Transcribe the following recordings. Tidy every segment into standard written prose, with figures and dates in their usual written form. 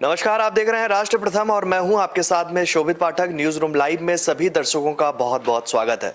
नमस्कार, आप देख रहे हैं राष्ट्र प्रथम और मैं हूं आपके साथ में शोभित पाठक। न्यूज रूम लाइव में सभी दर्शकों का बहुत बहुत स्वागत है।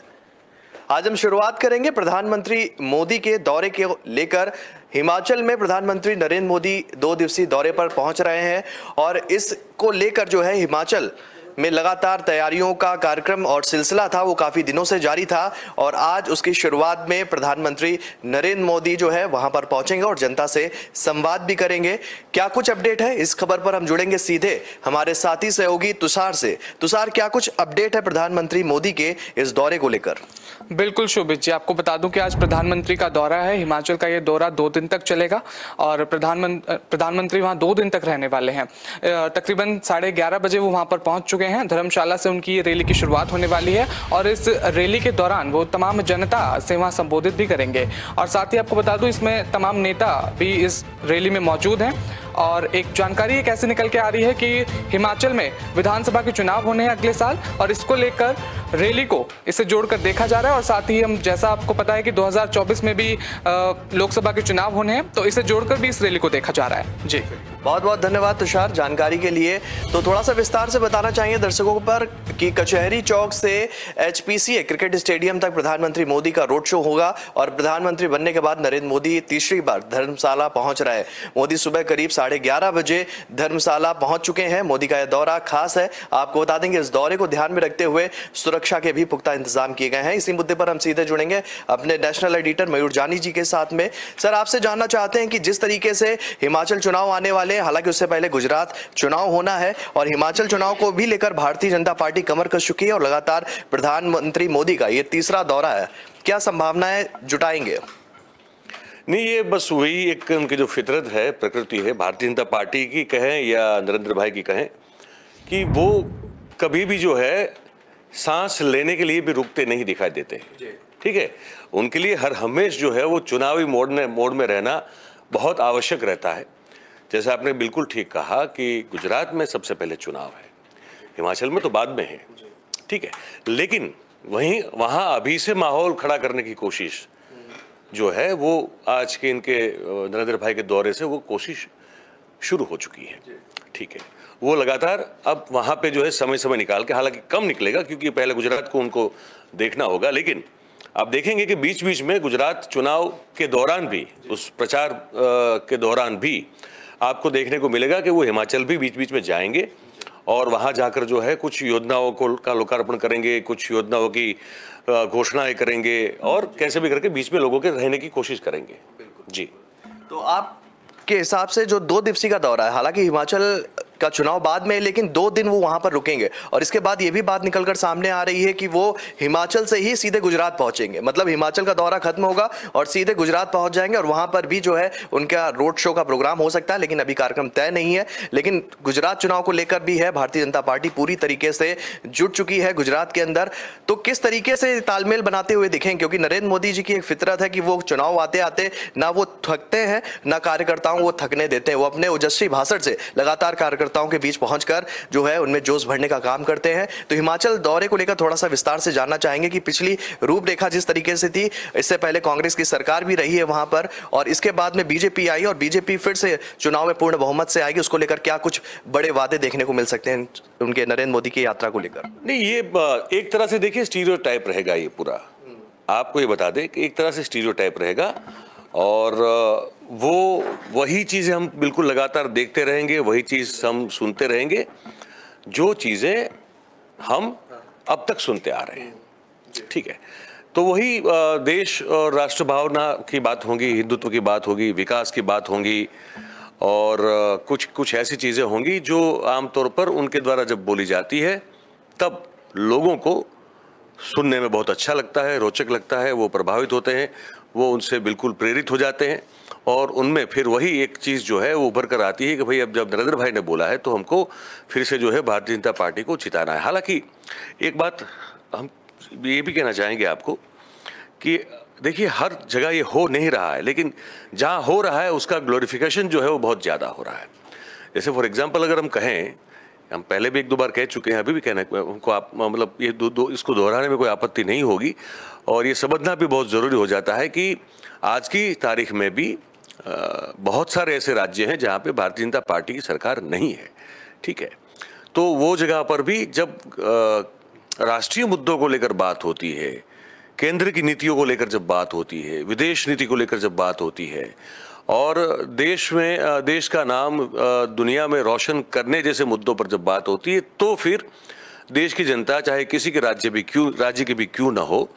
आज हम शुरुआत करेंगे प्रधानमंत्री मोदी के दौरे के लेकर। हिमाचल में प्रधानमंत्री नरेंद्र मोदी 2 दिवसीय दौरे पर पहुंच रहे हैं और इसको लेकर जो है हिमाचल में लगातार तैयारियों का कार्यक्रम और सिलसिला था, वो काफी दिनों से जारी था और आज उसकी शुरुआत में प्रधानमंत्री नरेंद्र मोदी जो है वहां पर पहुंचेंगे और जनता से संवाद भी करेंगे। क्या कुछ अपडेट है, इस खबर पर हम जुड़ेंगे सीधे हमारे साथी सहयोगी तुषार से। तुषार, क्या कुछ अपडेट है प्रधानमंत्री मोदी के इस दौरे को लेकर? बिल्कुल शोभित जी, आपको बता दूं कि आज प्रधानमंत्री का दौरा है। हिमाचल का ये दौरा 2 दिन तक चलेगा और प्रधानमंत्री वहां 2 दिन तक रहने वाले हैं। तकरीबन 11:30 बजे वो वहां पर पहुंच चुके हैं। धर्मशाला से उनकी रैली की शुरुआत होने वाली है और इस रैली के दौरान वो तमाम जनता से वहां संबोधित भी करेंगे। और साथ ही आपको बता दूं इसमें तमाम नेता भी इस रैली में मौजूद हैं। और एक जानकारी एक ऐसे निकल के आ रही है कि हिमाचल में विधानसभा के चुनाव होने हैं अगले साल और इसको लेकर रैली को इससे जोड़कर देखा जा रहा है। और साथ ही हम जैसा आपको पता है कि 2024 में भी लोकसभा के चुनाव होने हैं, तो इसे जोड़कर भी इस रैली को देखा जा रहा है। जी बहुत बहुत धन्यवाद तुषार जानकारी के लिए। तो थोड़ा सा विस्तार से बताना चाहिए दर्शकों पर कि कचहरी चौक से HPCA क्रिकेट स्टेडियम तक प्रधानमंत्री मोदी का रोड शो होगा और प्रधानमंत्री बनने के बाद नरेंद्र मोदी तीसरी बार धर्मशाला पहुंच रहे हैं। मोदी सुबह करीब 11:30 बजे धर्मशाला पहुंच चुके हैं। मोदी का यह दौरा खास है। आपको बता देंगे इस दौरे को ध्यान में रखते हुए सुरक्षा के भी पुख्ता इंतजाम किए गए हैं। इसी मुद्दे पर हम सीधे जुड़ेंगे अपने नेशनल एडिटर मयूर जानी जी के साथ में। सर, आपसे जानना चाहते हैं कि जिस तरीके से हिमाचल चुनाव आने वाले, हालांकि उससे पहले गुजरात चुनाव होना है और हिमाचल चुनाव को भी लेकर भारतीय जनता पार्टी कमर कस चुकी है और लगातार प्रधानमंत्री मोदी का ये तीसरा दौरा है, क्या संभावनाएं जुटाएंगे? नहीं, ये बस वही एक उनकी जो फितरत है, प्रकृति है भारतीय जनता पार्टी की कहें या नरेंद्र भाई की कहें, कि वो कभी भी जो है सांस लेने के लिए भी रुकते नहीं दिखाई देते। ठीक है, उनके लिए हर हमेश जो है वो चुनावी मोड में रहना बहुत आवश्यक रहता है। जैसे आपने बिल्कुल ठीक कहा कि गुजरात में सबसे पहले चुनाव है, हिमाचल में तो बाद में है। ठीक है, लेकिन वहाँ अभी से माहौल खड़ा करने की कोशिश जो है वो आज के इनके नरेंद्र भाई के दौरे से वो कोशिश शुरू हो चुकी है। ठीक है, वो लगातार अब वहाँ पे जो है समय समय निकाल के, हालांकि कम निकलेगा क्योंकि पहले गुजरात को उनको देखना होगा, लेकिन आप देखेंगे कि बीच बीच में गुजरात चुनाव के दौरान भी, उस प्रचार के दौरान भी आपको देखने को मिलेगा कि वो हिमाचल भी बीच बीच में जाएंगे और वहाँ जाकर जो है कुछ योजनाओं का लोकार्पण करेंगे, कुछ योजनाओं की घोषणाएं करेंगे और कैसे भी करके बीच में लोगों के रहने की कोशिश करेंगे। जी, तो आपके हिसाब से जो 2 दिवसीय का दौरा है, हालांकि हिमाचल का चुनाव बाद में, लेकिन 2 दिन वो वहां पर रुकेंगे और इसके बाद ये भी बात निकलकर सामने आ रही है कि वो हिमाचल से ही सीधे गुजरात पहुंचेंगे। मतलब हिमाचल का दौरा खत्म होगा और सीधे गुजरात पहुंच जाएंगे और वहां पर भी जो है उनका रोड शो का प्रोग्राम हो सकता है, लेकिन अभी कार्यक्रम तय नहीं है। लेकिन गुजरात चुनाव को लेकर भी है, भारतीय जनता पार्टी पूरी तरीके से जुट चुकी है गुजरात के अंदर। तो किस तरीके से तालमेल बनाते हुए दिखेंगे, क्योंकि नरेंद्र मोदी जी की एक फितरत है कि वो चुनाव आते आते ना वो थकते हैं ना कार्यकर्ताओं को थकने देते हैं। वो अपने ओजस्वी भाषण से लगातार कार्यकर्ताओं के बीच पहुंचकर जो है उनमें जोश भरने का काम करते हैं। तो हिमाचल दौरे को लेकर थोड़ा सा विस्तार से जानना चाहेंगे कि पिछली रूपरेखा जिस तरीके से थी, इससे पहले कांग्रेस की सरकार भी रही है वहां पर और इसके बाद में बीजेपी आई और बीजेपी फिर से चुनाव में पूर्ण बहुमत से आएगी, उसको लेकर क्या कुछ बड़े वादे देखने को मिल सकते हैं उनके नरेंद्र मोदी की यात्रा को लेकर? नहीं, ये एक तरह से देखिए स्टीरियोटाइप रहेगा ये पूरा। आपको ये बता दें कि एक तरह से स्टीरियोटाइप रहेगा और वो वही चीज़ें हम बिल्कुल लगातार देखते रहेंगे, वही चीज़ हम सुनते रहेंगे जो चीज़ें हम अब तक सुनते आ रहे हैं। ठीक है, तो वही देश और राष्ट्र भावना की बात होगी, हिंदुत्व की बात होगी, विकास की बात होगी और कुछ ऐसी चीज़ें होंगी जो आमतौर पर उनके द्वारा जब बोली जाती है तब लोगों को सुनने में बहुत अच्छा लगता है, रोचक लगता है, वो प्रभावित होते हैं, वो उनसे बिल्कुल प्रेरित हो जाते हैं और उनमें फिर वही एक चीज़ जो है वो उभर कर आती है कि भाई अब जब नरेंद्र भाई ने बोला है तो हमको फिर से जो है भारतीय जनता पार्टी को जिताना है। हालांकि एक बात हम ये भी कहना चाहेंगे आपको कि देखिए हर जगह ये हो नहीं रहा है, लेकिन जहाँ हो रहा है उसका ग्लोरिफिकेशन जो है वो बहुत ज़्यादा हो रहा है। जैसे फॉर एग्जांपल अगर हम कहें, हम पहले भी 1-2 बार कह चुके हैं, अभी भी कहना उनको आप मतलब ये इसको दोहराने में कोई आपत्ति नहीं होगी और ये समझना भी बहुत ज़रूरी हो जाता है कि आज की तारीख में भी बहुत सारे ऐसे राज्य हैं जहाँ पे भारतीय जनता पार्टी की सरकार नहीं है। ठीक है। तो वो जगह पर भी जब राष्ट्रीय मुद्दों को लेकर बात होती है, केंद्र की नीतियों को लेकर जब बात होती है, विदेश नीति को लेकर जब बात होती है, और देश का नाम दुनिया में रोशन करने जैसे मुद्दों पर जब बात होती है, तो फिर देश की जनता, चाहे किसी के राज्य की भी क्यों ना हो,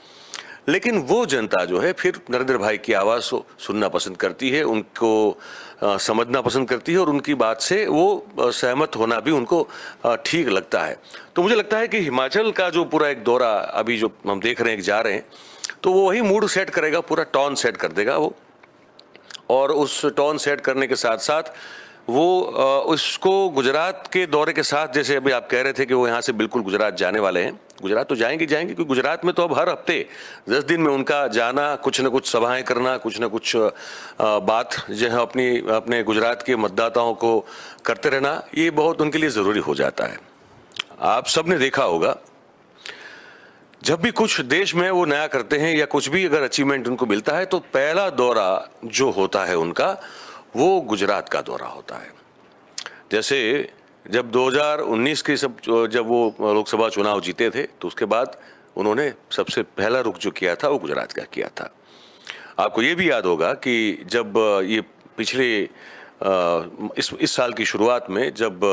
लेकिन वो जनता जो है फिर नरेंद्र भाई की आवाज़ सुनना पसंद करती है, उनको समझना पसंद करती है, और उनकी बात से वो सहमत होना भी उनको ठीक लगता है। तो मुझे लगता है कि हिमाचल का जो पूरा एक दौरा अभी जो हम देख रहे हैं, जा रहे हैं, तो वो वही मूड सेट करेगा, पूरा टोन सेट कर देगा वो, और उस टोन सेट करने के साथ साथ वो उसको गुजरात के दौरे के साथ, जैसे अभी आप कह रहे थे कि वो यहाँ से बिल्कुल गुजरात जाने वाले हैं, गुजरात तो जाएंगे क्योंकि गुजरात में तो अब हर हफ्ते 10 दिन में उनका जाना, कुछ न कुछ सभाएं करना, कुछ न कुछ बात जो है अपने गुजरात के मतदाताओं को करते रहना, ये बहुत उनके लिए ज़रूरी हो जाता है। आप सब ने देखा होगा, जब भी कुछ देश में वो नया करते हैं या कुछ भी अगर अचीवमेंट उनको मिलता है, तो पहला दौरा जो होता है उनका, वो गुजरात का दौरा होता है। जैसे जब 2019 के जब वो लोकसभा चुनाव जीते थे, तो उसके बाद उन्होंने सबसे पहला रुख जो किया था वो गुजरात का किया था। आपको ये भी याद होगा कि जब ये पिछले इस साल की शुरुआत में जब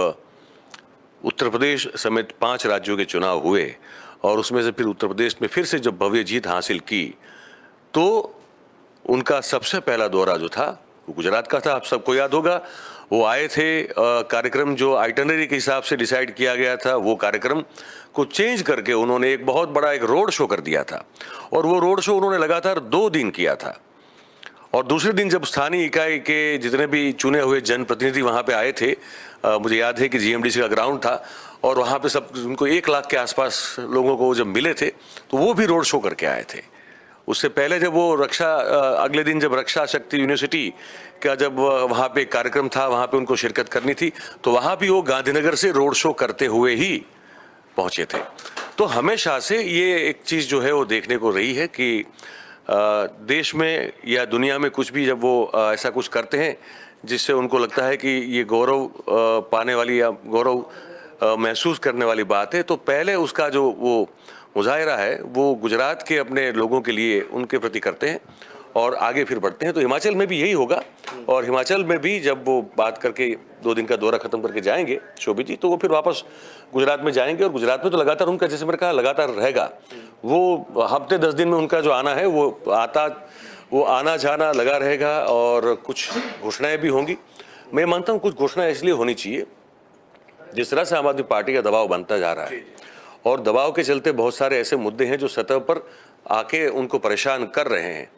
उत्तर प्रदेश समेत 5 राज्यों के चुनाव हुए, और उसमें से फिर उत्तर प्रदेश में फिर से जब भव्य जीत हासिल की, तो उनका सबसे पहला दौरा जो था वो गुजरात का था। आप सबको याद होगा, वो आए थे, कार्यक्रम जो आइटनरी के हिसाब से डिसाइड किया गया था, वो कार्यक्रम को चेंज करके उन्होंने एक बहुत बड़ा एक रोड शो कर दिया था, और वो रोड शो उन्होंने लगातार 2 दिन किया था। और दूसरे दिन जब स्थानीय इकाई के जितने भी चुने हुए जनप्रतिनिधि वहाँ पे आए थे, मुझे याद है कि GMDC का ग्राउंड था, और वहाँ पे सब उनको 1 लाख के आसपास लोगों को जब मिले थे, तो वो भी रोड शो करके आए थे। उससे पहले जब वो अगले दिन जब रक्षा शक्ति यूनिवर्सिटी का जब वहाँ पे कार्यक्रम था, वहाँ पे उनको शिरकत करनी थी, तो वहाँ भी वो गांधीनगर से रोड शो करते हुए ही पहुँचे थे। तो हमेशा से ये एक चीज़ जो है वो देखने को रही है कि देश में या दुनिया में कुछ भी जब वो ऐसा कुछ करते हैं जिससे उनको लगता है कि ये गौरव पाने वाली या गौरव महसूस करने वाली बात है, तो पहले उसका जो वो मुजाहिरा है वो गुजरात के अपने लोगों के लिए उनके प्रति करते हैं, और आगे फिर बढ़ते हैं। तो हिमाचल में भी यही होगा, और हिमाचल में भी जब वो बात करके 2 दिन का दौरा खत्म करके जाएंगे शोभित जी, तो वो फिर वापस गुजरात में जाएंगे, और गुजरात में तो लगातार उनका, जैसे मैंने कहा, लगातार रहेगा। वो हफ्ते 10 दिन में उनका जो आना है वो आना जाना लगा रहेगा, और कुछ घोषणाएं भी होंगी। मैं मानता हूँ कुछ घोषणाएं इसलिए होनी चाहिए, जिस तरह से आम आदमी पार्टी का दबाव बनता जा रहा है, और दबाव के चलते बहुत सारे ऐसे मुद्दे हैं जो सतह पर आके उनको परेशान कर रहे हैं,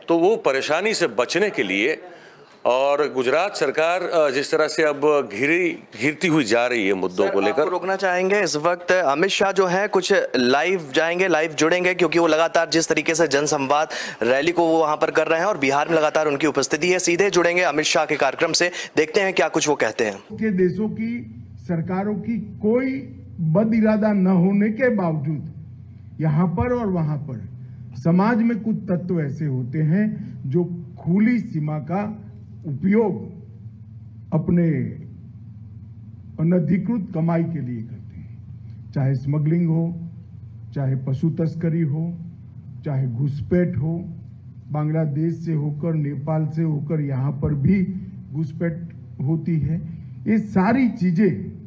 तो वो परेशानी से बचने के लिए, और गुजरात सरकार जिस तरह से अब घिरती हुई जा रही है मुद्दों को लेकर। रोकना चाहेंगे इस वक्त अमित शाह जो है कुछ लाइव जाएंगे, लाइव जुड़ेंगे, क्योंकि वो लगातार जिस तरीके से जनसंवाद रैली को वो वहां पर कर रहे हैं, और बिहार में लगातार उनकी उपस्थिति है। सीधे जुड़ेंगे अमित शाह के कार्यक्रम से, देखते हैं क्या कुछ वो कहते हैं। के देशों की सरकारों की कोई बद इरादा न होने के बावजूद यहाँ पर और वहां पर समाज में कुछ तत्व ऐसे होते हैं जो खुली सीमा का उपयोग अपने अनधिकृत कमाई के लिए करते हैं, चाहे स्मगलिंग हो, चाहे पशु तस्करी हो, चाहे घुसपैठ हो, बांग्लादेश से होकर, नेपाल से होकर यहाँ पर भी घुसपैठ होती है। ये सारी चीजें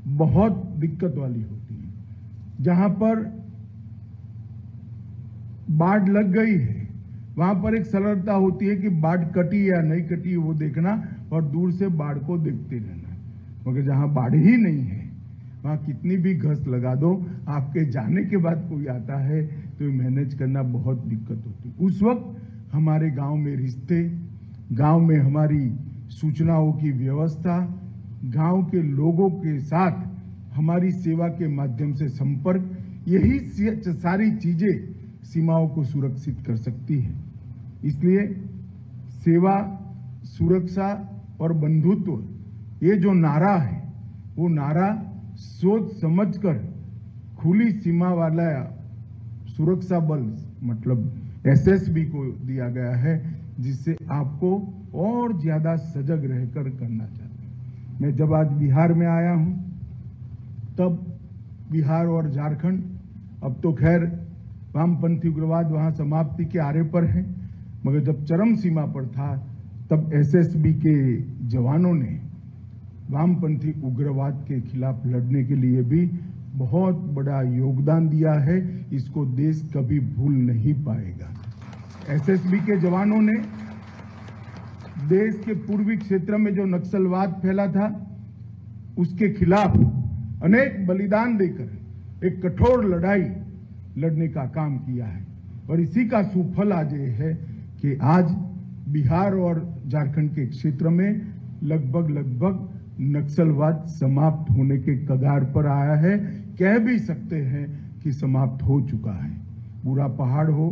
बहुत दिक्कत वाली होती है। जहां पर बाढ़ लग गई है, वहां पर एक सरलता होती है कि बाढ़ कटी या नहीं कटी वो देखना, और दूर से बाढ़ को देखते रहना। मगर जहां बाढ़ ही नहीं है, वहां कितनी भी घस लगा दो, आपके जाने के बाद कोई आता है तो मैनेज करना बहुत दिक्कत होती है। उस वक्त हमारे गांव में रिश्ते, गांव में हमारी सूचनाओं की व्यवस्था, गांव के लोगों के साथ हमारी सेवा के माध्यम से संपर्क, यही सारी चीजें सीमाओं को सुरक्षित कर सकती है। इसलिए सेवा, सुरक्षा और बंधुत्व, ये जो नारा है, वो नारा सोच समझकर खुली सीमा वाला सुरक्षा बल मतलब SSB को दिया गया है, जिससे आपको और ज्यादा सजग रहकर करना चाहते हैं। मैं जब आज बिहार में आया हूं, तब बिहार और झारखंड, अब तो खैर वामपंथी उग्रवाद वहां समाप्ति के आरे पर है, मगर जब चरम सीमा पर था तब एसएसबी के जवानों ने वामपंथी उग्रवाद के खिलाफ लड़ने के लिए भी बहुत बड़ा योगदान दिया है। इसको देश कभी भूल नहीं पाएगा। एसएसबी के जवानों ने देश के पूर्वी क्षेत्र में जो नक्सलवाद फैला था उसके खिलाफ अनेक बलिदान देकर एक कठोर लड़ाई लड़ने का काम किया है, और इसी का सुफल आज ये है कि आज बिहार और झारखंड के क्षेत्र में लगभग नक्सलवाद समाप्त होने के कगार पर आया है। कह भी सकते हैं कि समाप्त हो चुका है। पूरा पहाड़ हो,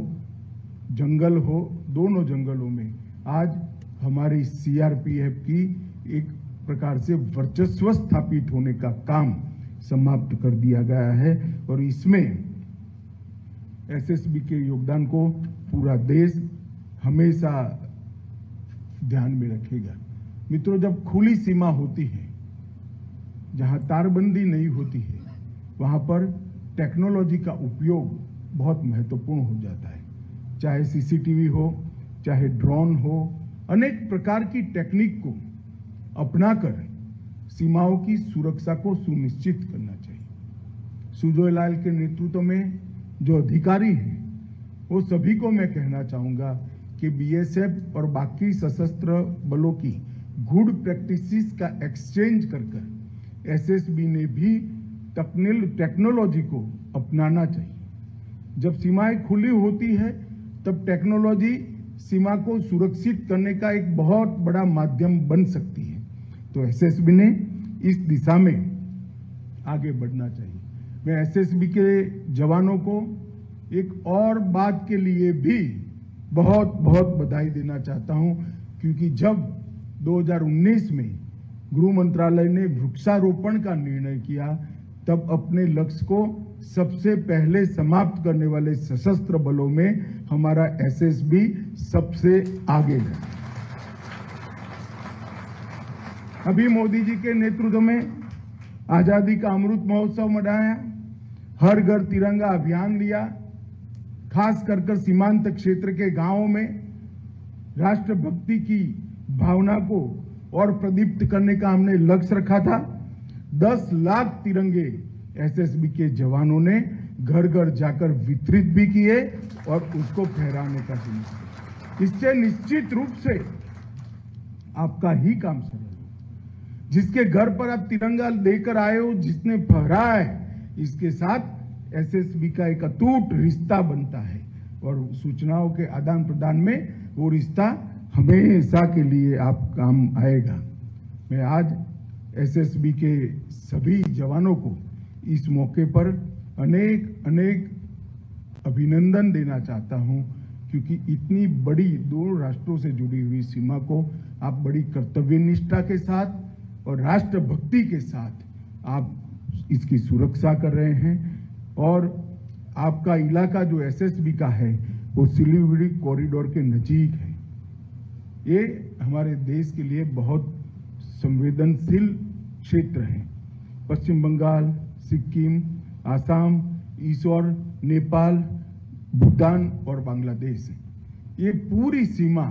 जंगल हो, दोनों जंगलों में आज हमारी सीआरपीएफ की एक प्रकार से वर्चस्व स्थापित होने का काम समाप्त कर दिया गया है, और इसमें एसएसबी के योगदान को पूरा देश हमेशा ध्यान में रखेगा। मित्रों, जब खुली सीमा होती है, जहां तारबंदी नहीं होती है, वहां पर टेक्नोलॉजी का उपयोग बहुत महत्वपूर्ण हो जाता है। चाहे सीसीटीवी हो, चाहे ड्रोन हो, अनेक प्रकार की टेक्निक को अपनाकर सीमाओं की सुरक्षा को सुनिश्चित करना चाहिए। सुजोय लाल के नेतृत्व में जो अधिकारी हैं, वो सभी को मैं कहना चाहूंगा कि बीएसएफ और बाकी सशस्त्र बलों की गुड प्रैक्टिसेस का एक्सचेंज कर एसएसबी ने भी टेक्नोलॉजी को अपनाना चाहिए। जब सीमाएं खुली होती है तब टेक्नोलॉजी सीमा को सुरक्षित करने का एक बहुत बड़ा माध्यम बन सकती है। तो एसएसबी ने इस दिशा में आगे बढ़ना चाहिए। मैं एसएसबी के जवानों को एक और बात के लिए भी बहुत बहुत बधाई देना चाहता हूं, क्योंकि जब 2019 में गृह मंत्रालय ने वृक्षारोपण का निर्णय किया, तब अपने लक्ष्य को सबसे पहले समाप्त करने वाले सशस्त्र बलों में हमारा एसएसबी सबसे आगे है। अभी मोदी जी के नेतृत्व में आजादी का अमृत महोत्सव मनाया, हर घर तिरंगा अभियान लिया, खास कर सीमांत क्षेत्र के गांवों में राष्ट्रभक्ति की भावना को और प्रदीप्त करने का हमने लक्ष्य रखा था। 10 लाख तिरंगे एसएसबी के जवानों ने घर घर जाकर वितरित भी किए और उसको फहराने का प्रयास। इससे निश्चित रूप से आपका ही काम सरल हो। जिसके घर पर आप तिरंगा लेकर आए हो, जिसने फहराया है, इसके साथ एसएसबी का एक अटूट रिश्ता बनता है, और सूचनाओं के आदान प्रदान में वो रिश्ता हमेशा के लिए आप काम आएगा। मैं आज एसएसबी के सभी जवानों को इस मौके पर अनेक अनेक अभिनंदन देना चाहता हूं, क्योंकि इतनी बड़ी 2 राष्ट्रों से जुड़ी हुई सीमा को आप बड़ी कर्तव्यनिष्ठा के साथ और राष्ट्रभक्ति के साथ आप इसकी सुरक्षा कर रहे हैं। और आपका इलाका जो एसएसबी का है वो सिलीगुड़ी कॉरिडोर के नजीक है। ये हमारे देश के लिए बहुत संवेदनशील क्षेत्र है। पश्चिम बंगाल, सिक्किम, आसाम, ईश्वर, नेपाल, भूटान और बांग्लादेश, ये पूरी सीमा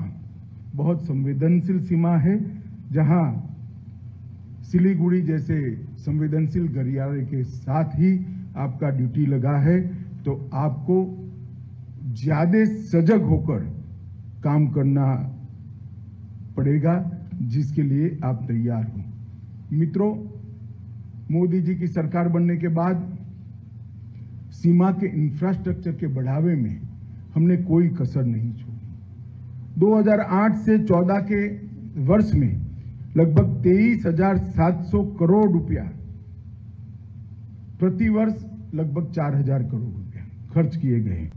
बहुत संवेदनशील सीमा है, जहां सिलीगुड़ी जैसे संवेदनशील गलियारे के साथ ही आपका ड्यूटी लगा है, तो आपको ज्यादा सजग होकर काम करना पड़ेगा, जिसके लिए आप तैयार हो। मित्रों, मोदी जी की सरकार बनने के बाद सीमा के इंफ्रास्ट्रक्चर के बढ़ावे में हमने कोई कसर नहीं छोड़ी। 2008 से 14 के वर्ष में लगभग 23,700 करोड़ रुपया, प्रति वर्ष लगभग 4,000 करोड़ रुपया खर्च किए गए,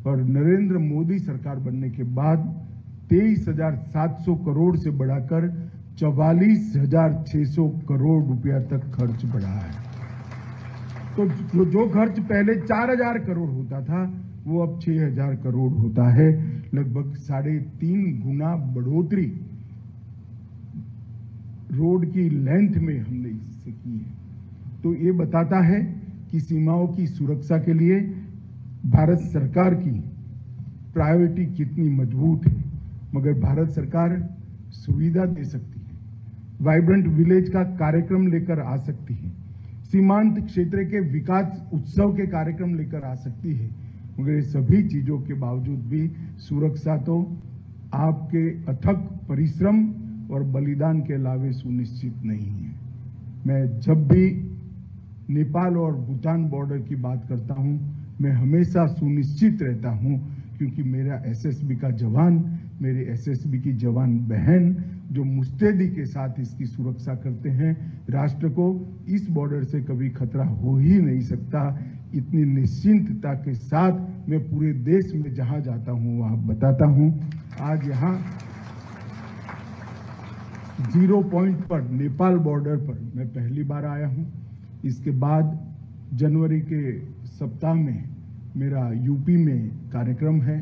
और नरेंद्र मोदी सरकार बनने के बाद 23,700 करोड़ से बढ़ाकर 44,600 करोड़ रुपया तक खर्च बढ़ा है। तो जो खर्च पहले 4,000 करोड़ होता था वो अब 6,000 करोड़ होता है। लगभग 3.5 गुना बढ़ोतरी रोड की लेंथ में हमने इससे की है। तो ये बताता है कि सीमाओं की सुरक्षा के लिए भारत सरकार की प्रायोरिटी कितनी मजबूत है। मगर भारत सरकार सुविधा दे सकती है, वाइब्रेंट विलेज का कार्यक्रम लेकर आ सकती है, सीमांत क्षेत्र के विकास उत्सव के कार्यक्रम लेकर आ सकती है, मगर ये सभी चीजों के बावजूद भी सुरक्षा तो आपके अथक परिश्रम और बलिदान के अलावे सुनिश्चित नहीं है। मैं जब भी नेपाल और भूटान बॉर्डर की बात करता हूं, मैं हमेशा सुनिश्चित रहता हूं, क्योंकि मेरा एसएसबी का जवान, मेरे एसएसबी की जवान बहन जो मुस्तैदी के साथ इसकी सुरक्षा करते हैं, राष्ट्र को इस बॉर्डर से कभी खतरा हो ही नहीं सकता। इतनी निश्चिंतता के साथ मैं पूरे देश में जहां जाता हूं वहां बताता हूं। आज यहां 0 पॉइंट पर नेपाल बॉर्डर पर मैं पहली बार आया हूं। इसके बाद जनवरी के सप्ताह में मेरा यूपी में कार्यक्रम है,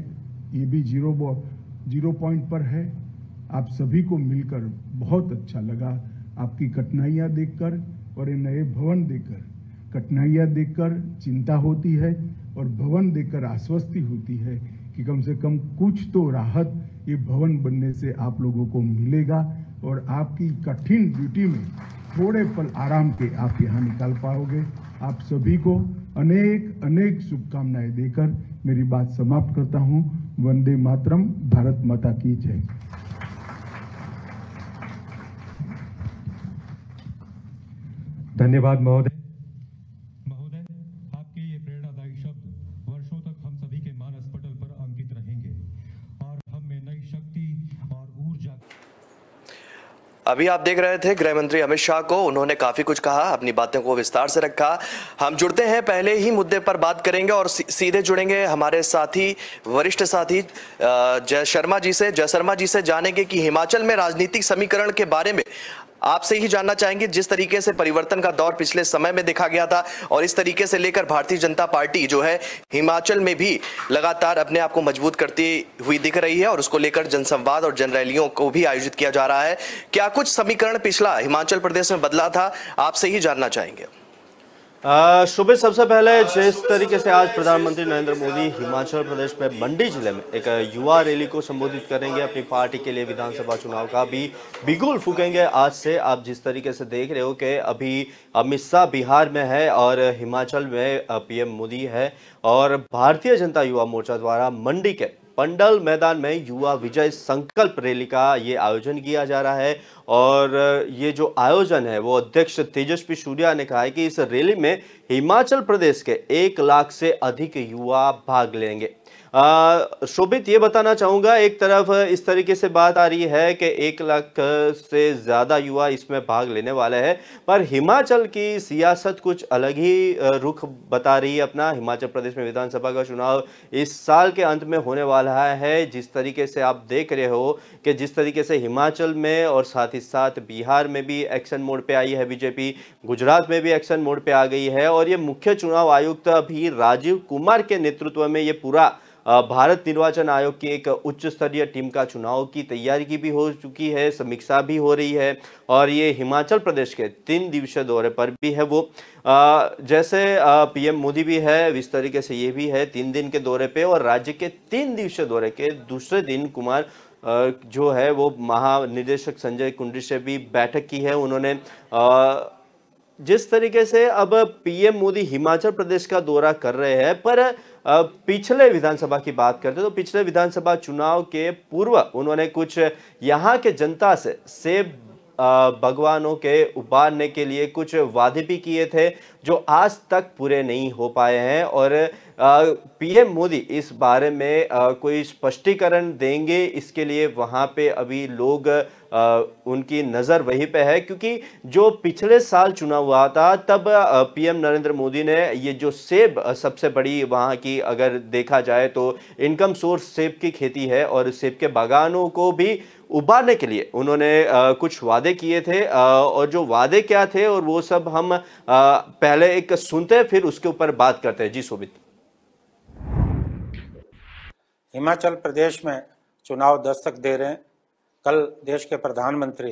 ये भी 0 पॉइंट पर है। आप सभी को मिलकर बहुत अच्छा लगा, आपकी कठिनाइयां देखकर और ये नए भवन देखकर। कठिनाइयां देखकर चिंता होती है और भवन देखकर आश्वस्ति होती है कि कम से कम कुछ तो राहत ये भवन बनने से आप लोगों को मिलेगा और आपकी कठिन ड्यूटी में थोड़े पल आराम के आप यहाँ निकाल पाओगे। आप सभी को अनेक अनेक शुभकामनाएं देकर मेरी बात समाप्त करता हूँ। वंदे मातरम, भारत माता की जय। धन्यवाद महोदय। महोदय, आपके ये प्रेरणादायी शब्द वर्षों तक हम सभी के मानस पटल पर अंकित रहेंगे और हम में नई शक्ति और ऊर्जा। अभी आप देख रहे थे गृह मंत्री अमित शाह को, उन्होंने काफी कुछ कहा, अपनी बातों को विस्तार से रखा। हम जुड़ते हैं, पहले ही मुद्दे पर बात करेंगे और सीधे जुड़ेंगे हमारे साथी, वरिष्ठ साथी जय शर्मा जी से जानेंगे कि हिमाचल में राजनीतिक समीकरण के बारे में आपसे ही जानना चाहेंगे। जिस तरीके से परिवर्तन का दौर पिछले समय में देखा गया था और इस तरीके से लेकर भारतीय जनता पार्टी जो है हिमाचल में भी लगातार अपने आप को मजबूत करती हुई दिख रही है और उसको लेकर जनसंवाद और जन रैलियों को भी आयोजित किया जा रहा है। क्या कुछ समीकरण पिछला हिमाचल प्रदेश में बदला था, आपसे ही जानना चाहेंगे। शुभ, सबसे पहले जिस तरीके से आज प्रधानमंत्री नरेंद्र मोदी हिमाचल प्रदेश में मंडी जिले में एक युवा रैली को संबोधित करेंगे, अपनी पार्टी के लिए विधानसभा चुनाव का भी बिगुल फूकेंगे। आज से आप जिस तरीके से देख रहे हो कि अभी अमित शाह बिहार में है और हिमाचल में पीएम मोदी है और भारतीय जनता युवा मोर्चा द्वारा मंडी के पंडल मैदान में युवा विजय संकल्प रैली का ये आयोजन किया जा रहा है। और ये जो आयोजन है वो अध्यक्ष तेजस्वी सूर्या ने कहा है कि इस रैली में हिमाचल प्रदेश के 1 लाख से अधिक युवा भाग लेंगे। शोभित, ये बताना चाहूंगा, एक तरफ इस तरीके से बात आ रही है कि 1 लाख से ज्यादा युवा इसमें भाग लेने वाले हैं, पर हिमाचल की सियासत कुछ अलग ही रुख बता रही है अपना। हिमाचल प्रदेश में विधानसभा का चुनाव इस साल के अंत में होने वाला है। जिस तरीके से आप देख रहे हो कि जिस तरीके से हिमाचल में और साथ ही साथ बिहार में भी एक्शन मोड पे आई है बीजेपी, गुजरात में भी एक्शन मोड पे आ गई है और ये मुख्य चुनाव आयुक्त अभी राजीव कुमार के नेतृत्व में ये पूरा भारत निर्वाचन आयोग की एक उच्च स्तरीय टीम का चुनाव की तैयारी की भी हो चुकी है, समीक्षा भी हो रही है और ये हिमाचल प्रदेश के 3 दिवसीय दौरे पर भी है। वो जैसे पीएम मोदी भी है, इस तरीके से ये भी है 3 दिन के दौरे पे और राज्य के 3 दिवसीय दौरे के दूसरे दिन कुमार जो है वो महानिदेशक संजय कुंडू से भी बैठक की है उन्होंने। जिस तरीके से अब पीएम मोदी हिमाचल प्रदेश का दौरा कर रहे हैं, पर पिछले विधानसभा की बात करते तो पिछले विधानसभा चुनाव के पूर्व उन्होंने कुछ यहाँ के जनता से सेब बागवानों के उबारने के लिए कुछ वादे भी किए थे जो आज तक पूरे नहीं हो पाए हैं और पीएम मोदी इस बारे में कोई स्पष्टीकरण देंगे, इसके लिए वहां पे अभी लोग उनकी नज़र वहीं पे है, क्योंकि जो पिछले साल चुनाव हुआ था तब पीएम नरेंद्र मोदी ने ये जो सेब सबसे बड़ी वहां की अगर देखा जाए तो इनकम सोर्स सेब की खेती है और सेब के बागानों को भी उबारने के लिए उन्होंने कुछ वादे किए थे और जो वादे क्या थे और वो सब हम पहले एक सुनते हैं फिर उसके ऊपर बात करते हैं। जी शोभित। हिमाचल प्रदेश में चुनाव दस्तक दे रहे हैं। कल देश के प्रधानमंत्री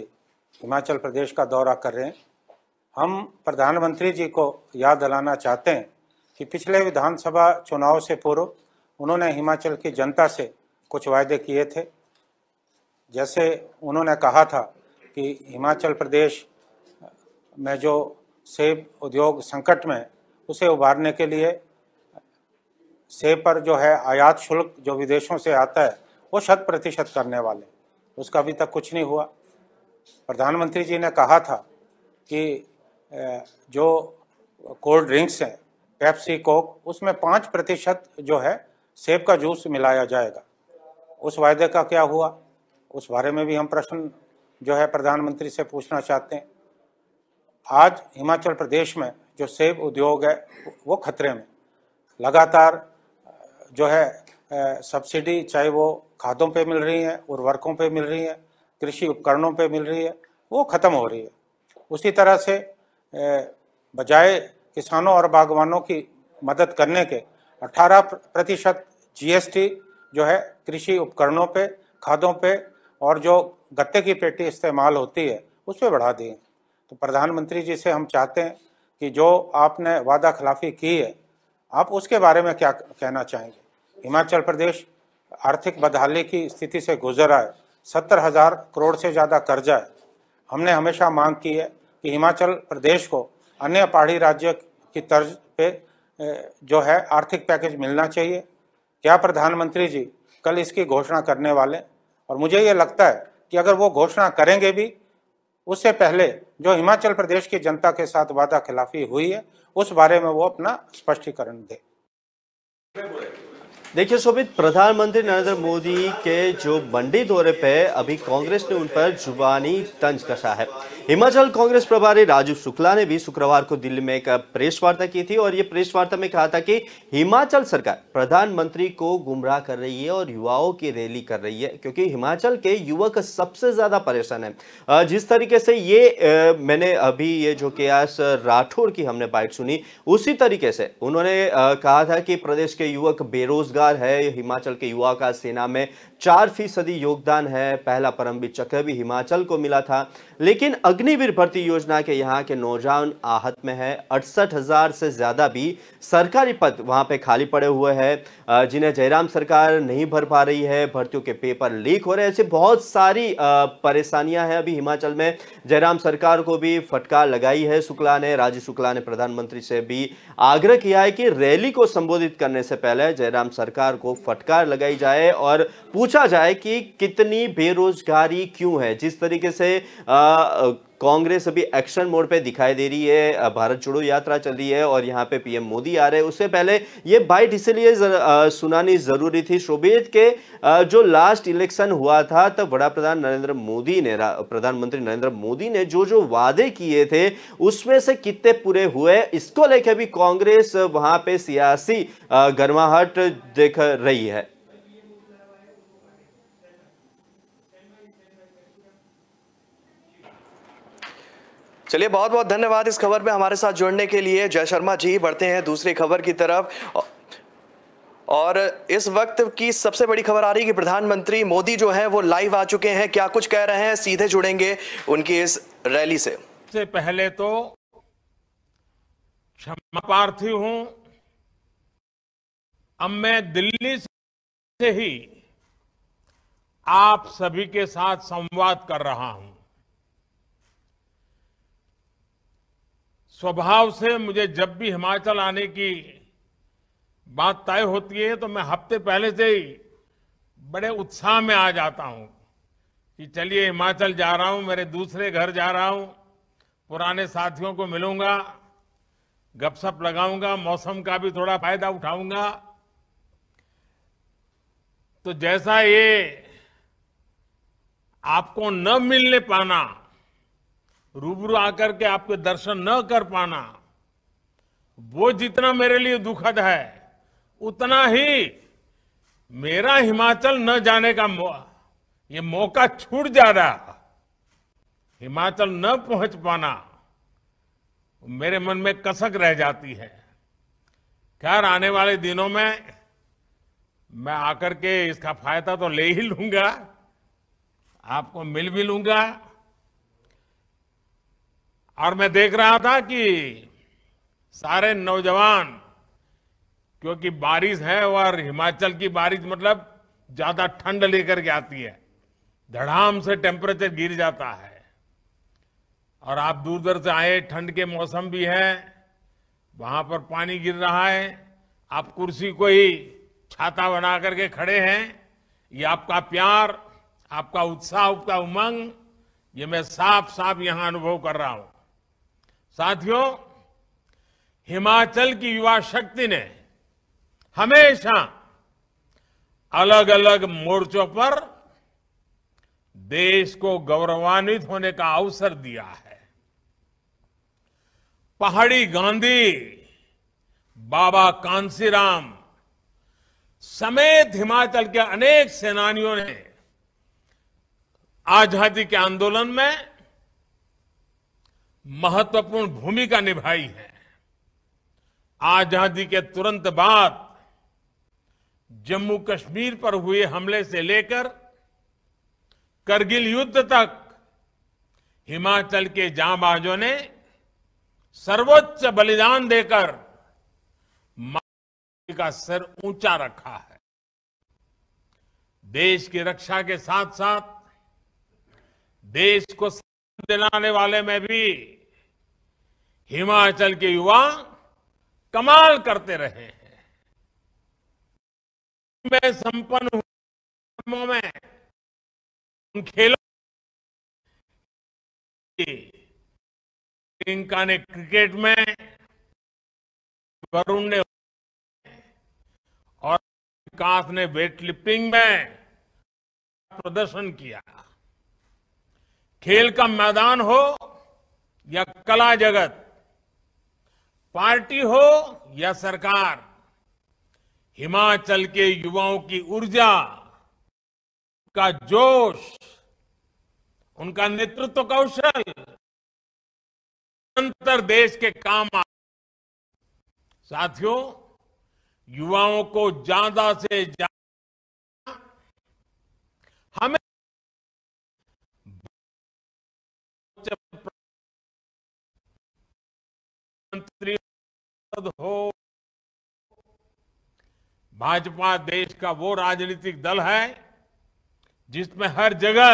हिमाचल प्रदेश का दौरा कर रहे हैं। हम प्रधानमंत्री जी को याद दिलाना चाहते हैं कि पिछले विधानसभा चुनाव से पूर्व उन्होंने हिमाचल की जनता से कुछ वायदे किए थे। जैसे उन्होंने कहा था कि हिमाचल प्रदेश में जो सेब उद्योग संकट में, उसे उभारने के लिए सेब पर जो है आयात शुल्क जो विदेशों से आता है वो 100% करने वाले, उसका अभी तक कुछ नहीं हुआ। प्रधानमंत्री जी ने कहा था कि जो कोल्ड ड्रिंक्स हैं, पेप्सी, कोक, उसमें 5% जो है सेब का जूस मिलाया जाएगा। उस वायदे का क्या हुआ, उस बारे में भी हम प्रश्न जो है प्रधानमंत्री से पूछना चाहते हैं। आज हिमाचल प्रदेश में जो सेब उद्योग है वो खतरे में। लगातार जो है सब्सिडी, चाहे वो खादों पे मिल रही है, उर्वरकों पे मिल रही है, कृषि उपकरणों पे मिल रही है, वो ख़त्म हो रही है। उसी तरह से बजाय किसानों और बागवानों की मदद करने के 18% GST जो है कृषि उपकरणों पे, खादों पे और जो गत्ते की पेटी इस्तेमाल होती है उस पर बढ़ा दिए। तो प्रधानमंत्री जी से हम चाहते हैं कि जो आपने वादा खिलाफी की है, आप उसके बारे में क्या कहना चाहेंगे। हिमाचल प्रदेश आर्थिक बदहाली की स्थिति से गुजर रहा है, 70,000 करोड़ से ज़्यादा कर्जा है। हमने हमेशा मांग की है कि हिमाचल प्रदेश को अन्य पहाड़ी राज्य की तर्ज पे जो है आर्थिक पैकेज मिलना चाहिए। क्या प्रधानमंत्री जी कल इसकी घोषणा करने वाले? और मुझे ये लगता है कि अगर वो घोषणा करेंगे भी, उससे पहले जो हिमाचल प्रदेश की जनता के साथ वादा खिलाफी हुई है उस बारे में वो अपना स्पष्टीकरण दे। देखिए शोभित, प्रधानमंत्री नरेंद्र मोदी के जो मंडी दौरे पे अभी कांग्रेस ने उन पर जुबानी तंज कसा है। हिमाचल कांग्रेस प्रभारी राजू शुक्ला ने भी शुक्रवार को दिल्ली में एक प्रेस वार्ता की थी और ये प्रेस वार्ता में कहा था कि हिमाचल सरकार प्रधानमंत्री को गुमराह कर रही है और युवाओं की रैली कर रही है, क्योंकि हिमाचल के युवक सबसे ज्यादा परेशान है। जिस तरीके से ये मैंने अभी ये जो केएस राठौर की हमने बाइट सुनी, उसी तरीके से उन्होंने कहा था कि प्रदेश के युवक बेरोजगार है। हिमाचल के युवा का सेना में 4% योगदान है। पहला परमवीर चक्र भी हिमाचल को मिला था, लेकिन अग्निवीर भर्ती योजना के यहाँ के नौजवान आहत में है। 68,000 से ज्यादा भी सरकारी पद वहां पे खाली पड़े हुए हैं, जिन्हें जयराम सरकार नहीं भर पा रही है। भर्तियों के पेपर लीक हो रहे हैं। ऐसी बहुत सारी परेशानियां हैं अभी हिमाचल में। जयराम सरकार को भी फटकार लगाई है शुक्ला ने। राजू शुक्ला ने प्रधानमंत्री से भी आग्रह किया है कि रैली को संबोधित करने से पहले जयराम सरकार को फटकार लगाई जाए और पूछा जाए कि कितनी बेरोजगारी क्यों है। जिस तरीके से कांग्रेस अभी एक्शन मोड पे दिखाई दे रही है, भारत जोड़ो यात्रा चल रही है और यहाँ पे पीएम मोदी आ रहे हैं, उससे पहले ये बाइट इसलिए सुनानी जरूरी थी शोभित के जो लास्ट इलेक्शन हुआ था तब प्रधानमंत्री नरेंद्र मोदी ने जो जो वादे किए थे उसमें से कितने पूरे हुए, इसको लेकर भी कांग्रेस वहां पे सियासी गर्माहट देख रही है। चलिए, बहुत बहुत धन्यवाद इस खबर में हमारे साथ जुड़ने के लिए जय शर्मा जी। बढ़ते हैं दूसरी खबर की तरफ और इस वक्त की सबसे बड़ी खबर आ रही है कि प्रधानमंत्री मोदी जो है वो लाइव आ चुके हैं। क्या कुछ कह रहे हैं, सीधे जुड़ेंगे उनकी इस रैली से। सबसे पहले तो क्षमा प्रार्थी हूं, अब मैं दिल्ली से ही आप सभी के साथ संवाद कर रहा हूं। स्वभाव से मुझे जब भी हिमाचल आने की बात तय होती है तो मैं हफ्ते पहले से ही बड़े उत्साह में आ जाता हूं कि चलिए हिमाचल जा रहा हूं, मेरे दूसरे घर जा रहा हूं, पुराने साथियों को मिलूंगा, गपशप लगाऊंगा, मौसम का भी थोड़ा फायदा उठाऊंगा। तो जैसा ये आपको न मिलने पाना, रूबरू आकर के आपके दर्शन न कर पाना, वो जितना मेरे लिए दुखद है उतना ही मेरा हिमाचल न जाने का ये मौका छूट जा रहा, हिमाचल न पहुंच पाना मेरे मन में कसक रह जाती है। खैर, आने वाले दिनों में मैं आकर के इसका फायदा तो ले ही लूंगा, आपको मिल भी लूंगा। और मैं देख रहा था कि सारे नौजवान, क्योंकि बारिश है और हिमाचल की बारिश मतलब ज्यादा ठंड लेकर के आती है, धड़ाम से टेम्परेचर गिर जाता है। और आप दूर दूर से आए, ठंड के मौसम भी है, वहां पर पानी गिर रहा है, आप कुर्सी को ही छाता बना करके खड़े हैं। ये आपका प्यार, आपका उत्साह, आपका उमंग, ये मैं साफ साफ यहां अनुभव कर रहा हूं। साथियों, हिमाचल की युवा शक्ति ने हमेशा अलग अलग मोर्चों पर देश को गौरवान्वित होने का अवसर दिया है। पहाड़ी गांधी, बाबा कांसीराम समेत हिमाचल के अनेक सेनानियों ने आजादी के आंदोलन में महत्वपूर्ण भूमिका निभाई है। आजादी के तुरंत बाद जम्मू कश्मीर पर हुए हमले से लेकर करगिल युद्ध तक हिमाचल के जांबाजों ने सर्वोच्च बलिदान देकर मां का सिर ऊंचा रखा है। देश की रक्षा के साथ साथ देश को दिलाने वाले में भी हिमाचल के युवा कमाल करते रहे हैं। में संपन्न हुए में उन खेलों प्रियंका ने क्रिकेट में, वरुण ने और विकास ने वेट लिफ्टिंग में प्रदर्शन किया। खेल का मैदान हो या कला जगत, पार्टी हो या सरकार, हिमाचल के युवाओं की ऊर्जा, का जोश, उनका नेतृत्व कौशल निरंतर देश के काम आ। साथियों, युवाओं को ज्यादा से ज्यादा हमें मंत्री हो। भाजपा देश का वो राजनीतिक दल है जिसमें हर जगह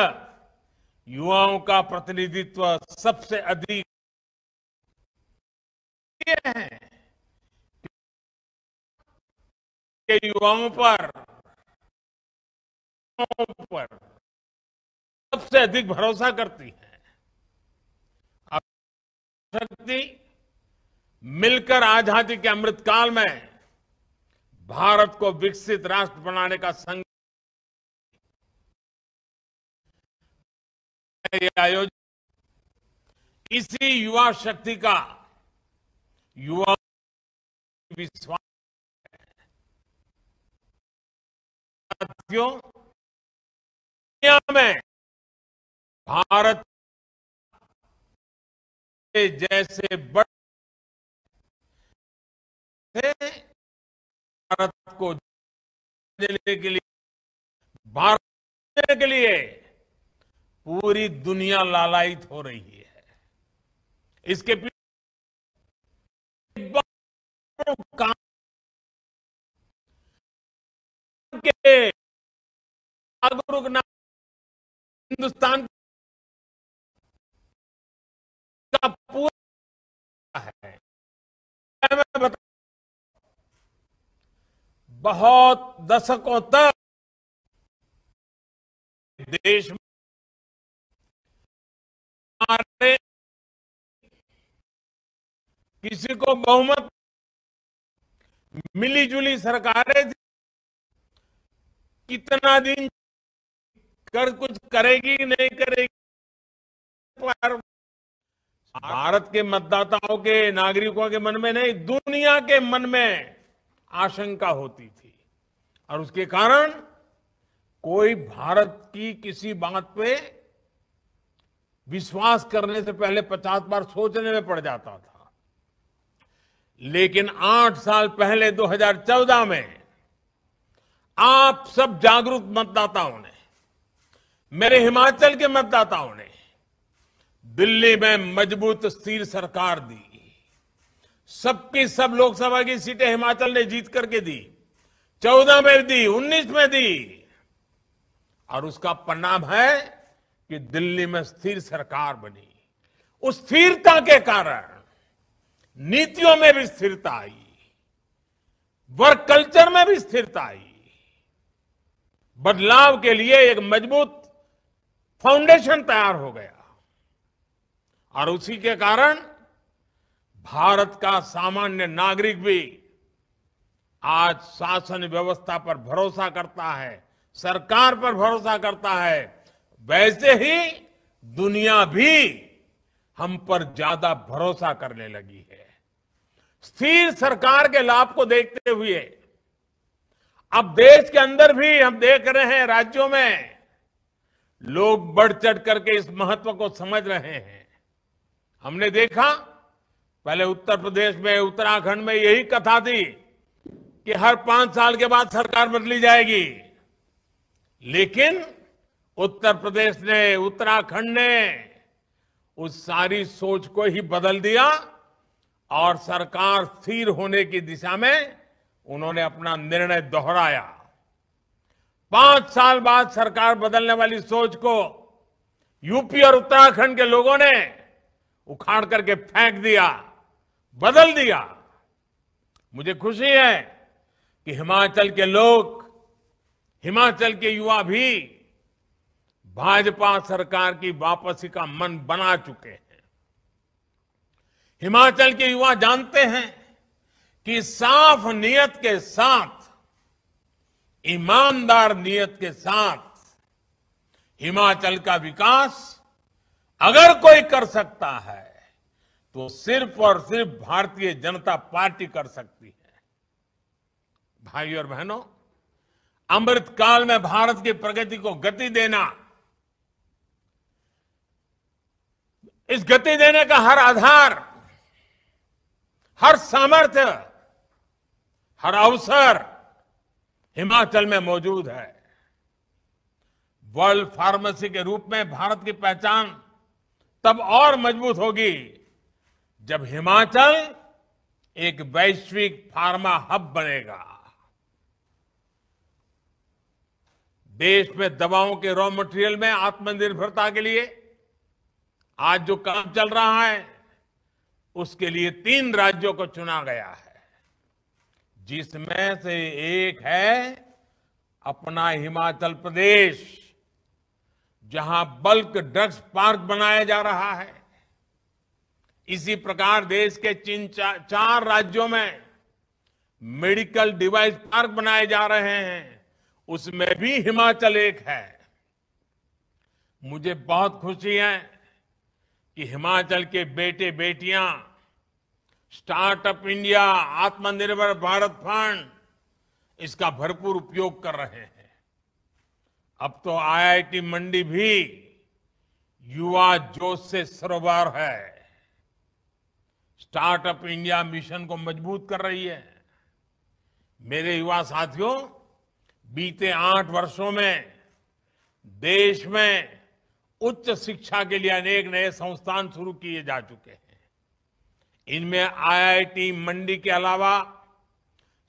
युवाओं का प्रतिनिधित्व सबसे अधिक है। के युवाओं पर सबसे अधिक भरोसा करती है। अब शक्ति मिलकर आजादी के अमृतकाल में भारत को विकसित राष्ट्र बनाने का संकल्प आयोजन, इसी युवा शक्ति का युवा विश्वास। साथियों, दुनिया में भारत के जैसे बड़े भारत को देने के लिए, भारत देने के लिए पूरी दुनिया लालायित हो रही है। इसके पीछे काम के जागरूक ना हिंदुस्तान का पूरा है। मैं बता, बहुत दशकों तक देश में हमारे किसी को बहुमत, मिली जुली सरकारें थी, कितना दिन कर कुछ करेगी नहीं करेगी, पर भारत के मतदाताओं के, नागरिकों के मन में नहीं, दुनिया के मन में आशंका होती थी। और उसके कारण कोई भारत की किसी बात पे विश्वास करने से पहले 50 बार सोचने में पड़ जाता था। लेकिन 8 साल पहले 2014 में आप सब जागरूक मतदाताओं ने, मेरे हिमाचल के मतदाताओं ने दिल्ली में मजबूत स्थिर सरकार दी, सबकी सब लोकसभा की सीटें हिमाचल ने जीत करके दी, 14 में दी, 19 में दी, और उसका परिणाम है कि दिल्ली में स्थिर सरकार बनी। उस स्थिरता के कारण नीतियों में भी स्थिरता आई, वर्क कल्चर में भी स्थिरता आई, बदलाव के लिए एक मजबूत फाउंडेशन तैयार हो गया, और उसी के कारण भारत का सामान्य नागरिक भी आज शासन व्यवस्था पर भरोसा करता है, सरकार पर भरोसा करता है। वैसे ही दुनिया भी हम पर ज्यादा भरोसा करने लगी है। स्थिर सरकार के लाभ को देखते हुए अब देश के अंदर भी हम देख रहे हैं, राज्यों में लोग बढ़ चढ़ करके इस महत्व को समझ रहे हैं। हमने देखा पहले उत्तर प्रदेश में, उत्तराखंड में यही कथा थी कि हर 5 साल के बाद सरकार बदली जाएगी, लेकिन उत्तर प्रदेश ने, उत्तराखंड ने उस सारी सोच को ही बदल दिया और सरकार स्थिर होने की दिशा में उन्होंने अपना निर्णय दोहराया। 5 साल बाद सरकार बदलने वाली सोच को यूपी और उत्तराखंड के लोगों ने उखाड़ करके फेंक दिया, बदल दिया। मुझे खुशी है कि हिमाचल के लोग, हिमाचल के युवा भी भाजपा सरकार की वापसी का मन बना चुके हैं। हिमाचल के युवा जानते हैं कि साफ नियत के साथ, ईमानदार नियत के साथ हिमाचल का विकास अगर कोई कर सकता है तो सिर्फ और सिर्फ भारतीय जनता पार्टी कर सकती है। भाइयों और बहनों, अमृतकाल में भारत की प्रगति को गति देना, इस गति देने का हर आधार, हर सामर्थ्य, हर अवसर हिमाचल में मौजूद है। वर्ल्ड फार्मेसी के रूप में भारत की पहचान तब और मजबूत होगी जब हिमाचल एक वैश्विक फार्मा हब बनेगा। देश में दवाओं के रॉ मटेरियल में आत्मनिर्भरता के लिए आज जो काम चल रहा है, उसके लिए 3 राज्यों को चुना गया है, जिसमें से एक है अपना हिमाचल प्रदेश, जहां बल्क ड्रग्स पार्क बनाया जा रहा है। इसी प्रकार देश के 4 राज्यों में मेडिकल डिवाइस पार्क बनाए जा रहे हैं, उसमें भी हिमाचल एक है। मुझे बहुत खुशी है कि हिमाचल के बेटे बेटियां स्टार्टअप इंडिया, आत्मनिर्भर भारत फंड, इसका भरपूर उपयोग कर रहे हैं। अब तो आईआईटी मंडी भी युवा जोश से सरोवर है, स्टार्टअप इंडिया मिशन को मजबूत कर रही है। मेरे युवा साथियों, बीते 8 वर्षों में देश में उच्च शिक्षा के लिए अनेक नए संस्थान शुरू किए जा चुके हैं। इनमें आईआईटी मंडी के अलावा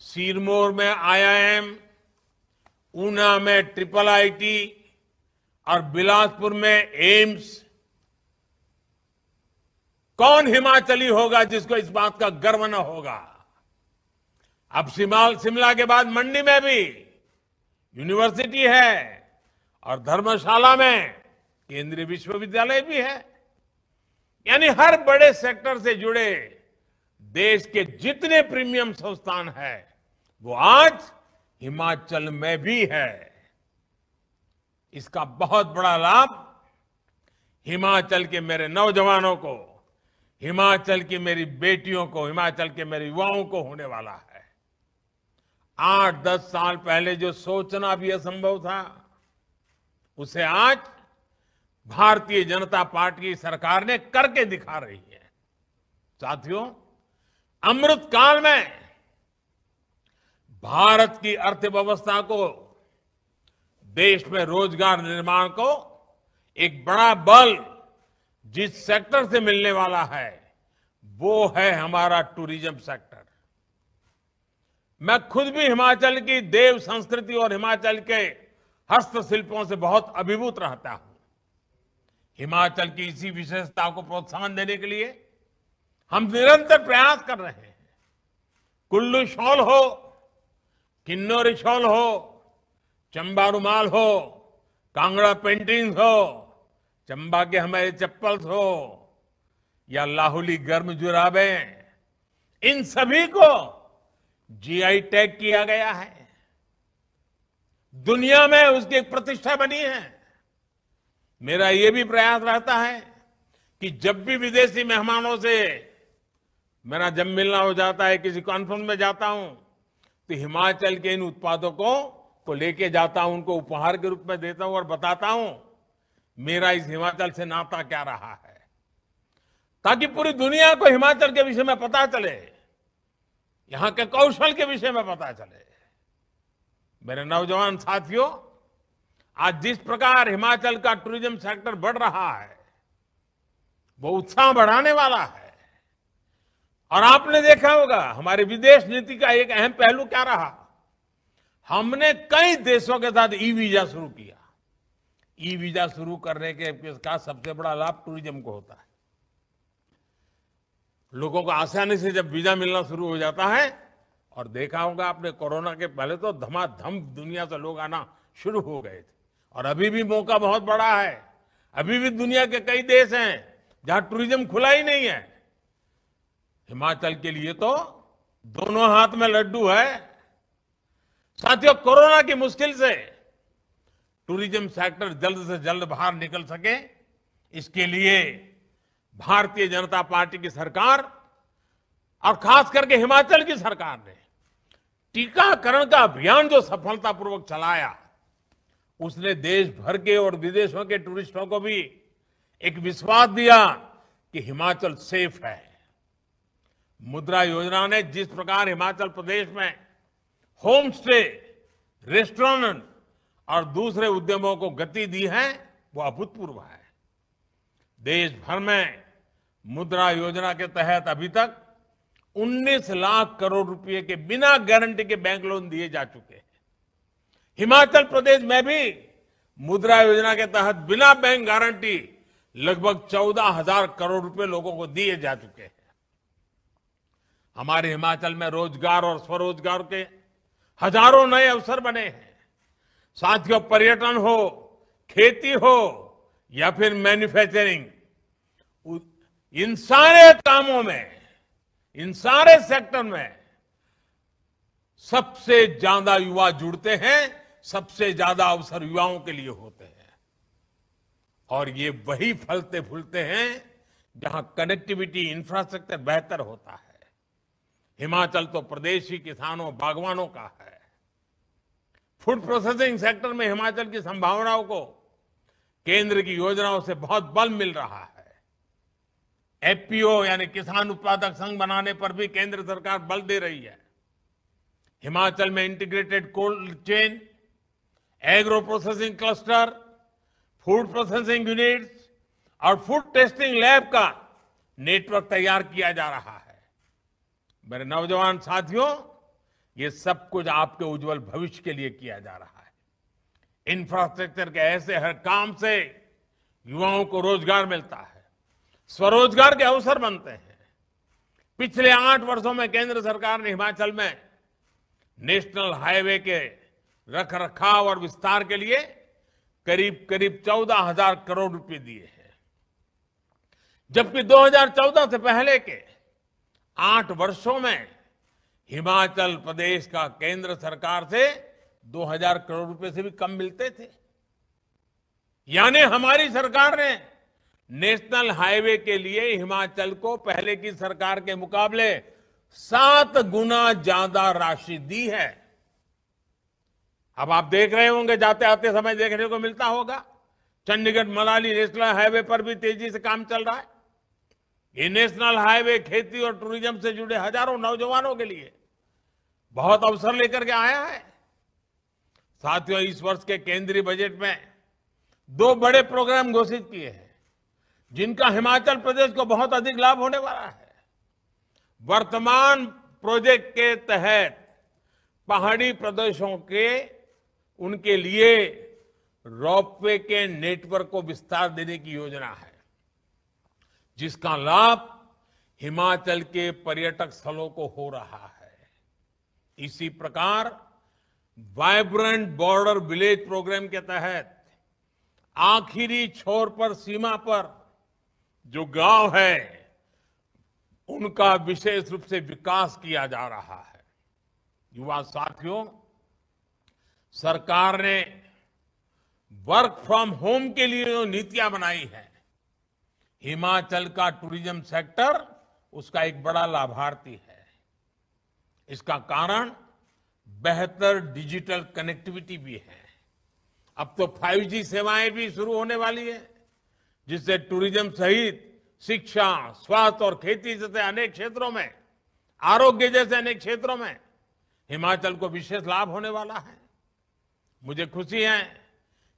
सिरमौर में आईआईएम, ऊना में ट्रिपल आईटी और बिलासपुर में एम्स। कौन हिमाचली होगा जिसको इस बात का गर्व न होगा? अब शिमला के बाद मंडी में भी यूनिवर्सिटी है और धर्मशाला में केंद्रीय विश्वविद्यालय भी है। यानी हर बड़े सेक्टर से जुड़े देश के जितने प्रीमियम संस्थान हैं, वो आज हिमाचल में भी है। इसका बहुत बड़ा लाभ हिमाचल के मेरे नौजवानों को, हिमाचल की मेरी बेटियों को, हिमाचल के मेरे युवाओं को होने वाला है। 8-10 साल पहले जो सोचना भी असंभव था, उसे आज भारतीय जनता पार्टी की सरकार ने करके दिखा रही है। साथियों, अमृत काल में भारत की अर्थव्यवस्था को, देश में रोजगार निर्माण को एक बड़ा बल जिस सेक्टर से मिलने वाला है वो है हमारा टूरिज्म सेक्टर। मैं खुद भी हिमाचल की देव संस्कृति और हिमाचल के हस्तशिल्पों से बहुत अभिभूत रहता हूं। हिमाचल की इसी विशेषता को प्रोत्साहन देने के लिए हम निरंतर प्रयास कर रहे हैं। कुल्लू शॉल हो, किन्नौरी शॉल हो, चंबा रुमाल हो, कांगड़ा पेंटिंग्स हो, चंबा के हमारे चप्पल्स हो या लाहुली गर्म जुराबे, इन सभी को जीआई टैग किया गया है। दुनिया में उसकी एक प्रतिष्ठा बनी है। मेरा यह भी प्रयास रहता है कि जब भी विदेशी मेहमानों से मेरा जब मिलना हो जाता है, किसी कॉन्फ्रेंस में जाता हूं, तो हिमाचल के इन उत्पादों को लेके जाता हूं, उनको उपहार के रूप में देता हूं और बताता हूं मेरा इस हिमाचल से नाता क्या रहा है, ताकि पूरी दुनिया को हिमाचल के विषय में पता चले, यहां के कौशल के विषय में पता चले। मेरे नौजवान साथियों, आज जिस प्रकार हिमाचल का टूरिज्म सेक्टर बढ़ रहा है वो उत्साह बढ़ाने वाला है। और आपने देखा होगा हमारी विदेश नीति का एक अहम पहलू क्या रहा, हमने कई देशों के साथ ई वीजा शुरू किया। ई वीजा शुरू करने के का सबसे बड़ा लाभ टूरिज्म को होता है। लोगों को आसानी से जब वीजा मिलना शुरू हो जाता है, और देखा होगा आपने कोरोना के पहले तो धमाधम दुनिया से लोग आना शुरू हो गए थे, और अभी भी मौका बहुत बड़ा है। अभी भी दुनिया के कई देश हैं जहां टूरिज्म खुला ही नहीं है। हिमाचल के लिए तो दोनों हाथ में लड्डू है। साथियों, कोरोना की मुश्किल से टूरिज्म सेक्टर जल्द से जल्द बाहर निकल सके, इसके लिए भारतीय जनता पार्टी की सरकार और खास करके हिमाचल की सरकार ने टीकाकरण का अभियान जो सफलतापूर्वक चलाया, उसने देश भर के और विदेशों के टूरिस्टों को भी एक विश्वास दिया कि हिमाचल सेफ है। मुद्रा योजना ने जिस प्रकार हिमाचल प्रदेश में होम स्टे, रेस्टोरेंट और दूसरे उद्यमों को गति दी है, वो अभूतपूर्व है। देश भर में मुद्रा योजना के तहत अभी तक 19 लाख करोड़ रुपए के बिना गारंटी के बैंक लोन दिए जा चुके हैं। हिमाचल प्रदेश में भी मुद्रा योजना के तहत बिना बैंक गारंटी लगभग 14,000 करोड़ रुपए लोगों को दिए जा चुके हैं। हमारे हिमाचल में रोजगार और स्वरोजगार के हजारों नए अवसर बने हैं। साथियों, पर्यटन हो, खेती हो या फिर मैन्युफैक्चरिंग, इन सारे कामों में, इन सारे सेक्टर में सबसे ज्यादा युवा जुड़ते हैं, सबसे ज्यादा अवसर युवाओं के लिए होते हैं। और ये वही फलते फूलते हैं जहां कनेक्टिविटी, इंफ्रास्ट्रक्चर बेहतर होता है। हिमाचल तो प्रदेशी किसानों, बागवानों का है। फूड प्रोसेसिंग सेक्टर में हिमाचल की संभावनाओं को केंद्र की योजनाओं से बहुत बल मिल रहा है। एफपीओ यानी किसान उत्पादक संघ बनाने पर भी केंद्र सरकार बल दे रही है। हिमाचल में integrated cold chain, agro processing cluster, food processing units और फूड टेस्टिंग लैब का नेटवर्क तैयार किया जा रहा है। मेरे नौजवान साथियों, ये सब कुछ आपके उज्जवल भविष्य के लिए किया जा रहा है। इंफ्रास्ट्रक्चर के ऐसे हर काम से युवाओं को रोजगार मिलता है, स्वरोजगार के अवसर बनते हैं। पिछले 8 वर्षों में केंद्र सरकार ने हिमाचल में नेशनल हाईवे के रखरखाव और विस्तार के लिए करीब 14,000 करोड़ रुपए दिए हैं, जबकि 2014 से पहले के 8 वर्षों में हिमाचल प्रदेश का केंद्र सरकार से 2,000 करोड़ रुपए से भी कम मिलते थे। यानी हमारी सरकार ने नेशनल हाईवे के लिए हिमाचल को पहले की सरकार के मुकाबले 7 गुना ज्यादा राशि दी है। अब आप देख रहे होंगे, जाते आते समय देखने को मिलता होगा, चंडीगढ़ मनाली नेशनल हाईवे पर भी तेजी से काम चल रहा है। ये नेशनल हाईवे खेती और टूरिज्म से जुड़े हजारों नौजवानों के लिए बहुत अवसर लेकर के आया है। साथियों, इस वर्ष के केंद्रीय बजट में 2 बड़े प्रोग्राम घोषित किए हैं। जिनका हिमाचल प्रदेश को बहुत अधिक लाभ होने वाला है। वर्तमान प्रोजेक्ट के तहत पहाड़ी प्रदेशों के उनके लिए रोपवे के नेटवर्क को विस्तार देने की योजना है, जिसका लाभ हिमाचल के पर्यटक स्थलों को हो रहा है। इसी प्रकार वाइब्रेंट बॉर्डर विलेज प्रोग्राम के तहत आखिरी छोर पर सीमा पर जो गांव है उनका विशेष रूप से विकास किया जा रहा है। युवा साथियों, सरकार ने वर्क फ्रॉम होम के लिए जो नीतियां बनाई है, हिमाचल का टूरिज्म सेक्टर उसका एक बड़ा लाभार्थी है। इसका कारण बेहतर डिजिटल कनेक्टिविटी भी है। अब तो 5G सेवाएं भी शुरू होने वाली है, जिससे टूरिज्म सहित शिक्षा, स्वास्थ्य और खेती जैसे अनेक क्षेत्रों में, आरोग्य जैसे अनेक क्षेत्रों में हिमाचल को विशेष लाभ होने वाला है। मुझे खुशी है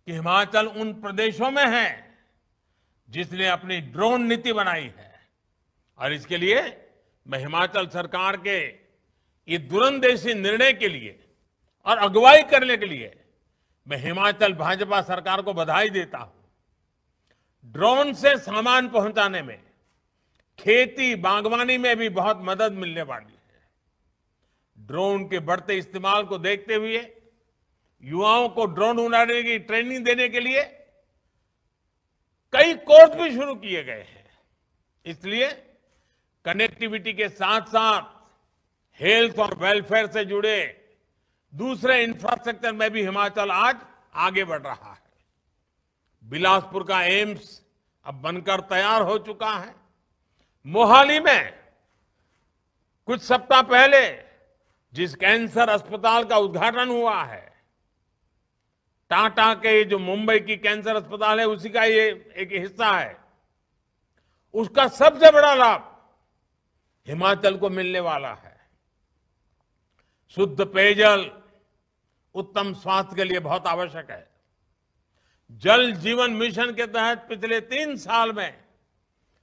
कि हिमाचल उन प्रदेशों में है जिसने अपनी ड्रोन नीति बनाई है, और इसके लिए मैं हिमाचल सरकार के ये दूरंदेशी निर्णय के लिए और अगुवाई करने के लिए मैं हिमाचल भाजपा सरकार को बधाई देता हूं। ड्रोन से सामान पहुंचाने में, खेती बागवानी में भी बहुत मदद मिलने वाली है। ड्रोन के बढ़ते इस्तेमाल को देखते हुए युवाओं को ड्रोन उड़ाने की ट्रेनिंग देने के लिए कई कोर्स भी शुरू किए गए हैं। इसलिए कनेक्टिविटी के साथ साथ हेल्थ और वेलफेयर से जुड़े दूसरे इंफ्रास्ट्रक्चर में भी हिमाचल आज आगे बढ़ रहा है। बिलासपुर का एम्स अब बनकर तैयार हो चुका है। मोहाली में कुछ सप्ताह पहले जिस कैंसर अस्पताल का उद्घाटन हुआ है, टाटा के जो मुंबई की कैंसर अस्पताल है उसी का ये एक हिस्सा है, उसका सबसे बड़ा लाभ हिमाचल को मिलने वाला है। शुद्ध पेयजल उत्तम स्वास्थ्य के लिए बहुत आवश्यक है। जल जीवन मिशन के तहत पिछले 3 साल में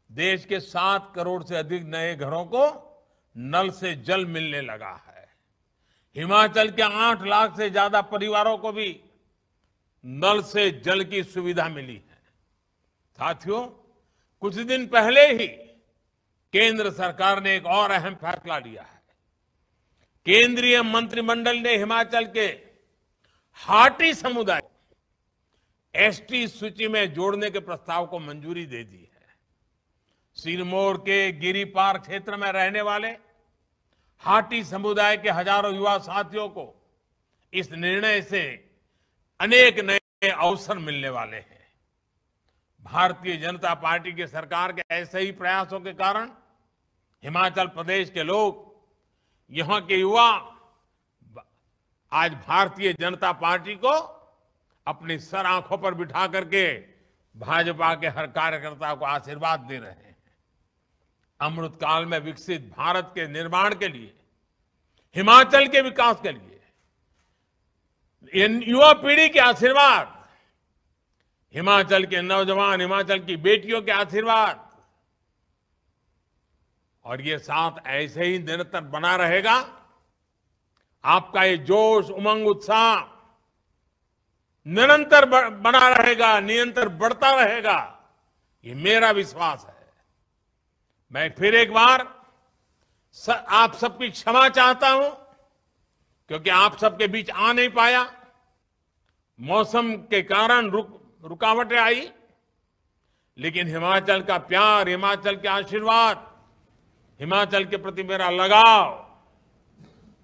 देश के 7 करोड़ से अधिक नए घरों को नल से जल मिलने लगा है। हिमाचल के 8 लाख से ज्यादा परिवारों को भी नल से जल की सुविधा मिली है। साथियों, कुछ दिन पहले ही केंद्र सरकार ने एक और अहम फैसला लिया है। केंद्रीय मंत्रिमंडल ने हिमाचल के हाटी समुदाय एसटी सूची में जोड़ने के प्रस्ताव को मंजूरी दे दी है। सिरमौर के गिरिपार क्षेत्र में रहने वाले हाटी समुदाय के हजारों युवा साथियों को इस निर्णय से अनेक नए अवसर मिलने वाले हैं। भारतीय जनता पार्टी की सरकार के ऐसे ही प्रयासों के कारण हिमाचल प्रदेश के लोग, यहां के युवा आज भारतीय जनता पार्टी को अपनी सर आंखों पर बिठा करके भाजपा के हर कार्यकर्ता को आशीर्वाद दे रहे हैं। अमृत काल में विकसित भारत के निर्माण के लिए, हिमाचल के विकास के लिए युवा पीढ़ी के आशीर्वाद, हिमाचल के नौजवान, हिमाचल की बेटियों के आशीर्वाद, और ये साथ ऐसे ही निरंतर बना रहेगा। आपका ये जोश, उमंग, उत्साह निरंतर बना रहेगा, निरंतर बढ़ता रहेगा, ये मेरा विश्वास है। मैं फिर एक बार आप सबकी क्षमा चाहता हूं, क्योंकि आप सबके बीच आ नहीं पाया। मौसम के कारण रुकावटें आई, लेकिन हिमाचल का प्यार, हिमाचल के आशीर्वाद, हिमाचल के प्रति मेरा लगाव,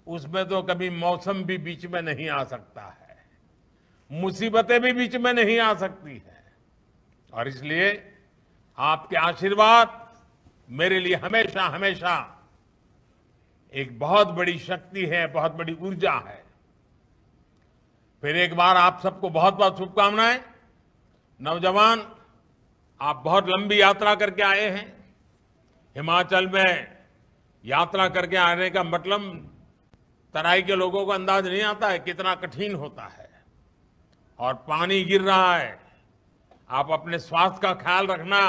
उसमें तो कभी मौसम भी बीच में नहीं आ सकता है, मुसीबतें भी बीच में नहीं आ सकती है। और इसलिए आपके आशीर्वाद मेरे लिए हमेशा हमेशा एक बहुत बड़ी शक्ति है, बहुत बड़ी ऊर्जा है। फिर एक बार आप सबको बहुत बहुत शुभकामनाएं। नौजवान, आप बहुत लंबी यात्रा करके आए हैं। हिमाचल में यात्रा करके आने का मतलब तराई के लोगों को अंदाज नहीं आता है कितना कठिन होता है, और पानी गिर रहा है। आप अपने स्वास्थ्य का ख्याल रखना,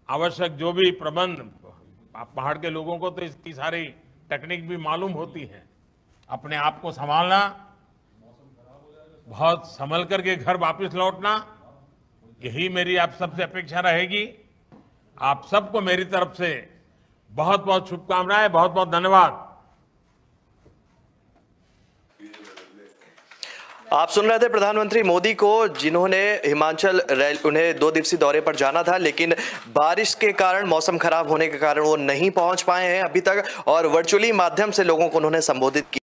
आवश्यक जो भी प्रबंध, पहाड़ के लोगों को तो इसकी सारी टेक्निक भी मालूम होती है। अपने आप को संभालना, बहुत संभल करके घर वापस लौटना, यही मेरी आप सबसे अपेक्षा रहेगी। आप सबको मेरी तरफ से बहुत बहुत शुभकामनाएं, बहुत बहुत धन्यवाद। आप सुन रहे थे प्रधानमंत्री मोदी को, जिन्होंने हिमाचल उन्हें 2 दिवसीय दौरे पर जाना था, लेकिन बारिश के कारण, मौसम खराब होने के कारण वो नहीं पहुंच पाए हैं अभी तक, और वर्चुअली माध्यम से लोगों को उन्होंने संबोधित किया।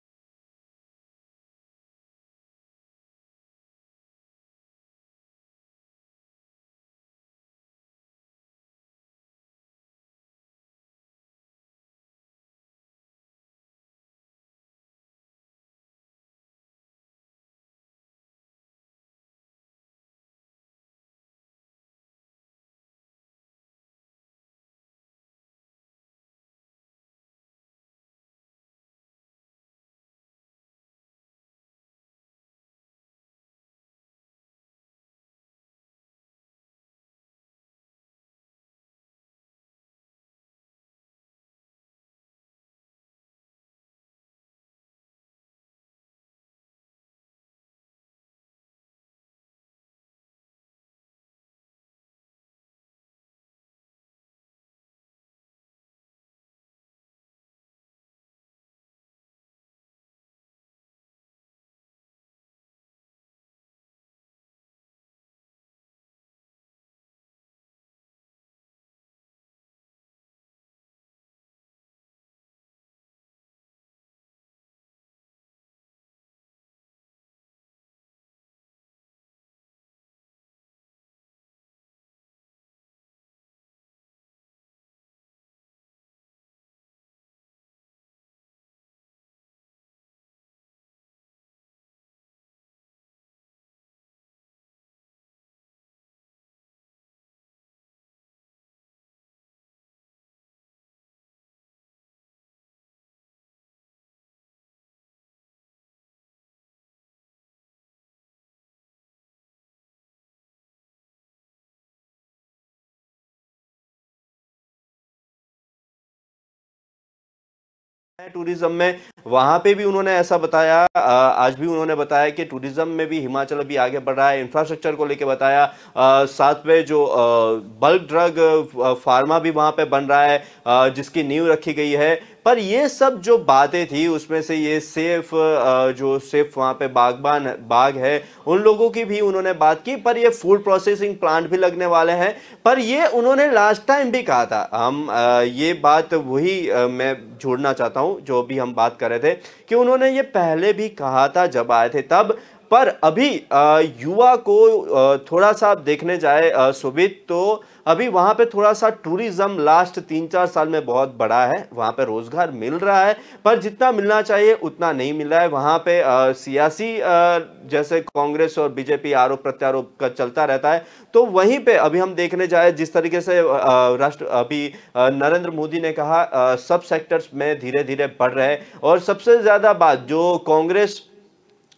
टूरिज्म में, वहां पे भी उन्होंने ऐसा बताया। आज भी उन्होंने बताया कि टूरिज्म में भी हिमाचल अभी आगे बढ़ रहा है। इंफ्रास्ट्रक्चर को लेके बताया। साथ में जो बल्क ड्रग फार्मा भी वहां पे बन रहा है, जिसकी नींव रखी गई है। पर ये सब जो बातें थी, उसमें से ये जो सेफ वहाँ पे बाग है, उन लोगों की भी उन्होंने बात की। पर ये फूड प्रोसेसिंग प्लांट भी लगने वाले हैं। पर ये उन्होंने लास्ट टाइम भी कहा था। हम ये बात वही मैं जोड़ना चाहता हूँ जो भी हम बात कर रहे थे, कि उन्होंने ये पहले भी कहा था जब आए थे तब। पर अभी युवा को थोड़ा सा आप देखने जाए सुबित, तो अभी वहां पे थोड़ा सा टूरिज्म लास्ट 3-4 साल में बहुत बड़ा है। वहां पे रोजगार मिल रहा है, पर जितना मिलना चाहिए उतना नहीं मिल रहा है। वहां पे सियासी जैसे कांग्रेस और बीजेपी आरोप प्रत्यारोप का चलता रहता है। तो वहीं पे अभी हम देखने जाए, जिस तरीके से नरेंद्र मोदी ने कहा, सब सेक्टर्स में धीरे धीरे बढ़ रहे हैं। और सबसे ज्यादा बात जो कांग्रेस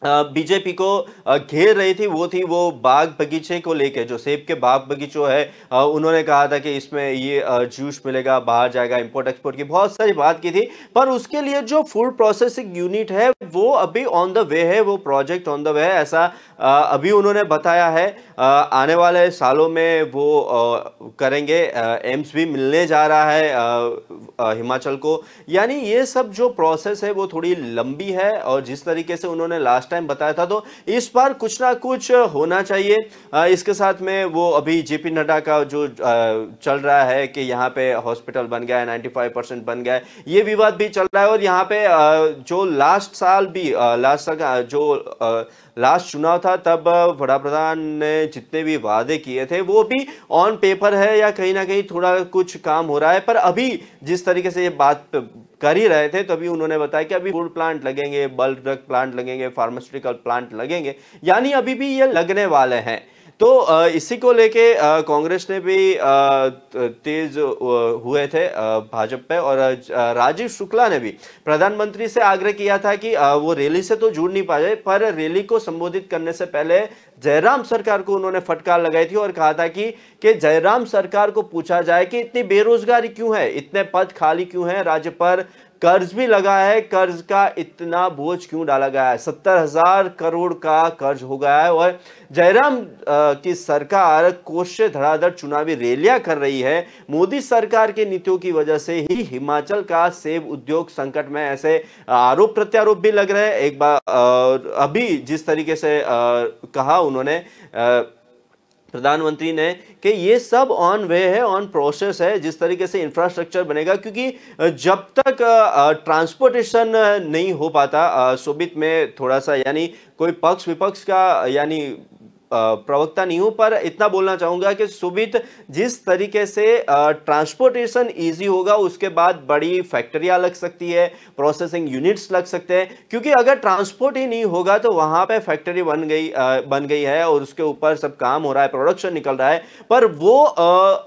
बीजेपी को घेर रही थी, वो बाग बगीचे को लेके, जो सेब के बाग बगीचों है, उन्होंने कहा था कि इसमें ये जूस मिलेगा, बाहर जाएगा, इंपोर्ट एक्सपोर्ट की बहुत सारी बात की थी। पर उसके लिए जो फूड प्रोसेसिंग यूनिट है वो अभी ऑन द वे है, वो प्रोजेक्ट ऑन द वे है, ऐसा अभी उन्होंने बताया है। आने वाले सालों में वो करेंगे। एम्स भी मिलने जा रहा है हिमाचल को। यानी ये सब जो प्रोसेस है वो थोड़ी लंबी है, और जिस तरीके से उन्होंने लास्ट टाइम बताया था, तो इस बार कुछ ना कुछ होना चाहिए। इसके साथ में वो अभी जेपी नड्डा का जो चल रहा है कि यहाँ पे हॉस्पिटल बन गया है, 95% बन गया है, ये विवाद भी चल रहा है। और यहाँ पे जो लास्ट साल का जो लास्ट चुनाव था, तब वडाप्रधान ने जितने भी वादे किए थे वो भी ऑन पेपर है, या कहीं ना कहीं थोड़ा कुछ काम हो रहा है। पर अभी जिस तरीके से ये बात कर ही रहे थे, तभी उन्होंने बताया कि अभी फूड प्लांट लगेंगे, बल्क ड्रग प्लांट लगेंगे, फार्मास्यूटिकल प्लांट लगेंगे, यानी अभी भी ये लगने वाले हैं। तो इसी को लेके कांग्रेस ने भी तेज हुए थे भाजपा पे, और राजीव शुक्ला ने भी प्रधानमंत्री से आग्रह किया था कि वो रैली से तो जुड़ नहीं पाए, पर रैली को संबोधित करने से पहले जयराम सरकार को उन्होंने फटकार लगाई थी और कहा था कि जयराम सरकार को पूछा जाए कि इतनी बेरोजगारी क्यों है, इतने पद खाली क्यों है, राज्य पर कर्ज भी लगा है, कर्ज का इतना बोझ क्यों डाला गया है, 70,000 करोड़ का कर्ज हो गया है, और जयराम की सरकार कोष से धड़ाधड़ चुनावी रैलियां कर रही है। मोदी सरकार की नीतियों की वजह से ही हिमाचल का सेब उद्योग संकट में, ऐसे आरोप प्रत्यारोप भी लग रहे हैं। एक बार अभी जिस तरीके से कहा उन्होंने प्रधानमंत्री ने कि ये सब ऑन वे है, ऑन प्रोसेस है, जिस तरीके से इंफ्रास्ट्रक्चर बनेगा, क्योंकि जब तक ट्रांसपोर्टेशन नहीं हो पाता, शोभित में थोड़ा सा यानी कोई पक्ष विपक्ष का यानी प्रवक्ता नहीं हूं, पर इतना बोलना चाहूंगा कि शोभित जिस तरीके से ट्रांसपोर्टेशन इजी होगा, उसके बाद बड़ी फैक्ट्रियां लग सकती है, प्रोसेसिंग यूनिट्स लग सकते हैं, क्योंकि अगर ट्रांसपोर्ट ही नहीं होगा तो वहां पे फैक्ट्री बन गई है और उसके ऊपर सब काम हो रहा है, प्रोडक्शन निकल रहा है, पर वो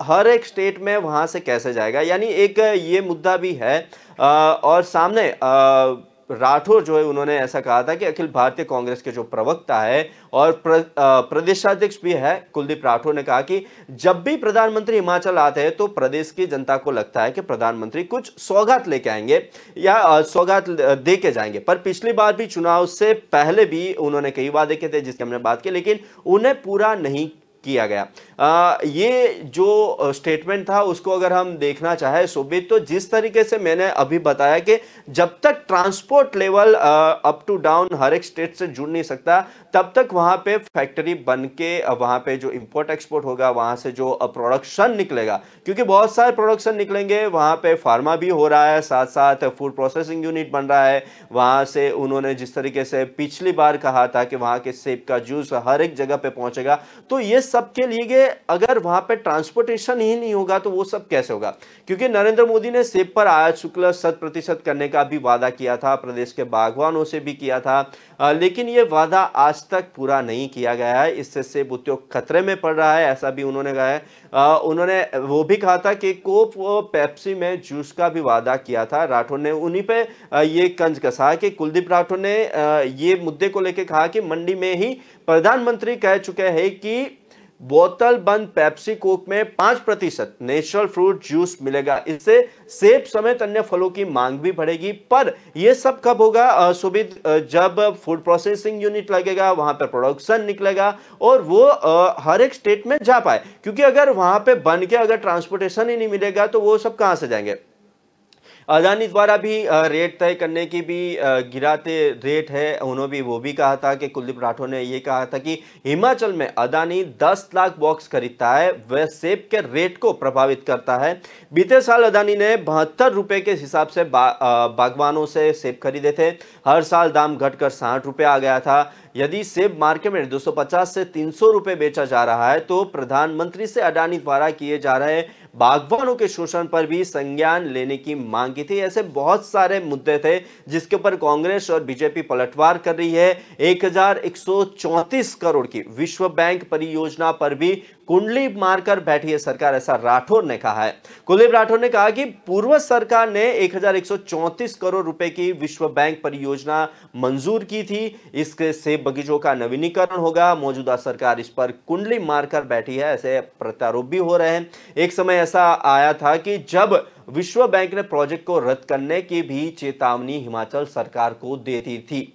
हर एक स्टेट में वहां से कैसे जाएगा, यानी एक ये मुद्दा भी है। और सामने राठौर जो है उन्होंने ऐसा कहा था कि अखिल भारतीय कांग्रेस के जो प्रवक्ता है और प्रदेशाध्यक्ष भी है कुलदीप राठौर ने कहा कि जब भी प्रधानमंत्री हिमाचल आते हैं तो प्रदेश की जनता को लगता है कि प्रधानमंत्री कुछ सौगात लेके आएंगे या सौगात दे के जाएंगे, पर पिछली बार भी चुनाव से पहले भी उन्होंने कई वादे किए थे जिसकी हमने बात की, लेकिन उन्हें पूरा नहीं किया गया। ये जो स्टेटमेंट था उसको अगर हम देखना चाहे शोभित, तो जिस तरीके से मैंने अभी बताया कि जब तक transport level up to down हर एक स्टेट से जुड़ नहीं सकता, तब तक वहां पे फैक्ट्री बन के वहां पे जो इंपोर्ट एक्सपोर्ट होगा, वहां से जो प्रोडक्शन निकलेगा, क्योंकि बहुत सारे प्रोडक्शन निकलेंगे, वहां पे फार्मा भी हो रहा है, साथ साथ फूड प्रोसेसिंग यूनिट बन रहा है, वहां से उन्होंने जिस तरीके से पिछली बार कहा था कि वहां के सेब का जूस हर एक जगह पे पहुंचेगा, तो ये सब के लिए अगर वहां पे ट्रांसपोर्टेशन ही नहीं होगा तो वो सब कैसे होगा, क्योंकि नरेंद्र मोदी ने सेब पर आयात शुल्क 100% करने का भी वादा किया था, प्रदेश के बागवानों से भी किया था, लेकिन ये वादा आज तक पूरा नहीं किया गया है, इससे सेब उद्योग खतरे में पड़ रहा है, ऐसा भी उन्होंने कहा है। उन्होंने वो भी कहा था कि कोक व पेप्सी में जूस का भी वादा किया था। राठौर ने उन्हीं पे ये कंज कसा कि कुलदीप राठौर ने ये मुद्दे को लेकर कहा कि मंडी में ही प्रधानमंत्री कह चुके हैं कि बोतल बंद पेप्सी कोक में 5% नेचुरल फ्रूट जूस मिलेगा, इससे सेब समेत अन्य फलों की मांग भी बढ़ेगी। पर यह सब कब होगा सुबित, जब फूड प्रोसेसिंग यूनिट लगेगा, वहां पर प्रोडक्शन निकलेगा और वो हर एक स्टेट में जा पाए, क्योंकि अगर वहां पे बन के अगर ट्रांसपोर्टेशन ही नहीं मिलेगा तो वो सब कहां से जाएंगे। अदानी द्वारा भी रेट तय करने की भी गिराते रेट है, उन्होंने वो भी कहा था कि कुलदीप राठौर ने ये कहा था कि हिमाचल में अदानी 10 लाख बॉक्स खरीदता है, वह सेब के रेट को प्रभावित करता है। बीते साल अदानी ने 72 रुपए के हिसाब से बागवानों से सेब खरीदे थे, हर साल दाम घटकर 60 रुपए आ गया था। यदि सेब मार्केट में 250 से 300 रुपए बेचा जा रहा है तो प्रधानमंत्री से अडानी द्वारा किए जा रहे बागवानों के शोषण पर भी संज्ञान लेने की मांग की थी। ऐसे बहुत सारे मुद्दे थे जिसके ऊपर कांग्रेस और बीजेपी पलटवार कर रही है। 1134 करोड़ की विश्व बैंक परियोजना पर भी कुंडली मारकर बैठी है सरकार, ऐसा राठौर ने कहा है। कुलदीप राठौर ने कहा कि पूर्व सरकार ने 1134 करोड़ रुपए की विश्व बैंक परियोजना मंजूर की थी, इसके सेब बगीचों का नवीनीकरण होगा, मौजूदा सरकार इस पर कुंडली मारकर बैठी है, ऐसे प्रत्यारोप भी हो रहे हैं। एक समय ऐसा आया था कि जब विश्व बैंक ने प्रोजेक्ट को रद्द करने की भी चेतावनी हिमाचल सरकार को देती थी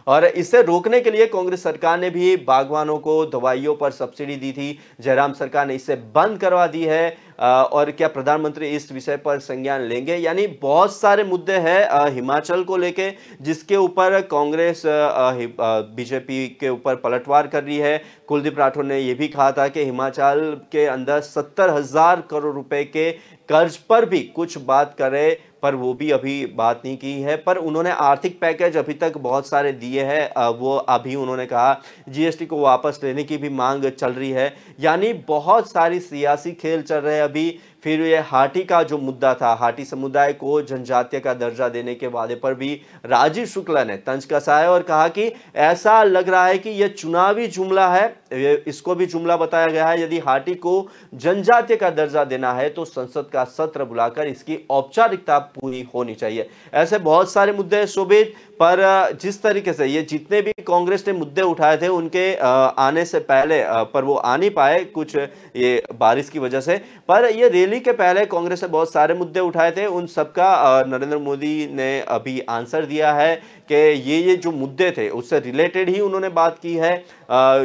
और इसे रोकने के लिए कांग्रेस सरकार ने भी बागवानों को दवाइयों पर सब्सिडी दी थी। जयराम सरकार ने इसे बंद करवा दी है। और क्या प्रधानमंत्री इस विषय पर संज्ञान लेंगे? यानी बहुत सारे मुद्दे हैं हिमाचल को लेके जिसके ऊपर कांग्रेस बीजेपी के ऊपर पलटवार कर रही है। कुलदीप राठौर ने यह भी कहा था कि हिमाचल के अंदर 70,000 करोड़ रुपए के कर्ज पर भी कुछ बात करे, पर वो भी अभी बात नहीं की है। पर उन्होंने आर्थिक पैकेज अभी तक बहुत सारे दिए हैं, वो अभी उन्होंने कहा जीएसटी को वापस लेने की भी मांग चल रही है। यानी बहुत सारी सियासी खेल चल रहे हैं अभी। फिर ये हाटी का जो मुद्दा था, हाटी समुदाय को जनजातीय का दर्जा देने के वादे पर भी राजीव शुक्ला ने तंज कसा है और कहा कि ऐसा लग रहा है कि यह चुनावी जुमला है। इसको भी जुमला बताया गया है, यदि हाटी को जनजातीय का दर्जा देना है तो संसद का सत्र बुलाकर इसकी औपचारिकता पूरी होनी चाहिए। ऐसे बहुत सारे मुद्दे हैं शोभित, पर जिस तरीके से ये जितने भी कांग्रेस ने मुद्दे उठाए थे उनके आने से पहले, पर वो आ नहीं पाए कुछ ये बारिश की वजह से, पर ये रैली के पहले कांग्रेस ने बहुत सारे मुद्दे उठाए थे। उन सबका नरेंद्र मोदी ने अभी आंसर दिया है कि ये जो मुद्दे थे उससे रिलेटेड ही उन्होंने बात की है।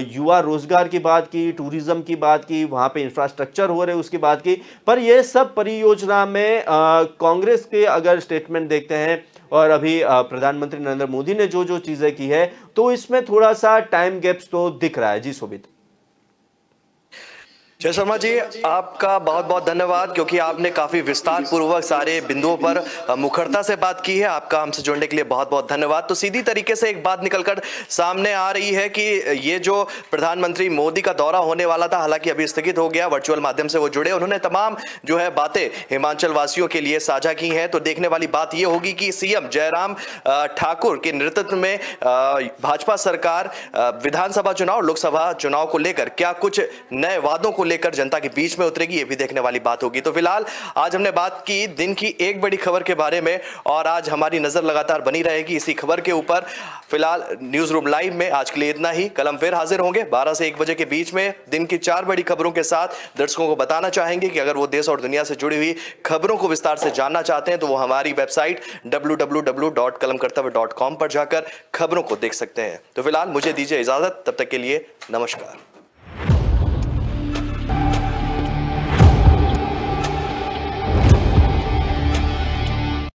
युवा रोजगार की बात की, टूरिज्म की बात की, वहां पे इंफ्रास्ट्रक्चर हो रहे उसकी बात की, पर ये सब परियोजना में कांग्रेस के अगर स्टेटमेंट देखते हैं और अभी प्रधानमंत्री नरेंद्र मोदी ने जो जो चीजें की है तो इसमें थोड़ा सा टाइम गैप्स तो दिख रहा है। जी शोभित। जय शर्मा जी, आपका बहुत बहुत धन्यवाद, क्योंकि आपने काफी विस्तार पूर्वक सारे बिंदुओं पर मुखरता से बात की है। आपका हमसे जुड़ने के लिए बहुत बहुत धन्यवाद। तो सीधी तरीके से एक बात निकलकर सामने आ रही है कि ये जो प्रधानमंत्री मोदी का दौरा होने वाला था, हालांकि अभी स्थगित हो गया, वर्चुअल माध्यम से वो जुड़े, उन्होंने तमाम जो है बातें हिमाचल वासियों के लिए साझा की हैं। तो देखने वाली बात ये होगी कि सीएम जयराम ठाकुर के नेतृत्व में भाजपा सरकार विधानसभा चुनाव, लोकसभा चुनाव को लेकर क्या कुछ नए वादों को लेकर जनता के बीच में उतरेगी, ये भी देखने वाली बात होगी। तो फिलहाल आज हमने बात की दिन की एक बड़ी खबर के बारे में और आज हमारी नजर लगातार बनी रहेगी इसी खबर के ऊपर। फिलहाल न्यूज रूम लाइव में आज के लिए इतना ही। कल हम फिर हाजिर होंगे 12 से 1 बजे के बीच में दिन की 4 बड़ी खबरों के साथ। दर्शकों को बताना चाहेंगे कि अगर वो देश और दुनिया से जुड़ी हुई खबरों को विस्तार से जानना चाहते हैं तो वो हमारी वेबसाइट www.kalamkartavya.com पर जाकर खबरों को देख सकते हैं। तो फिलहाल मुझे दीजिए इजाजत, तब तक के लिए नमस्कार।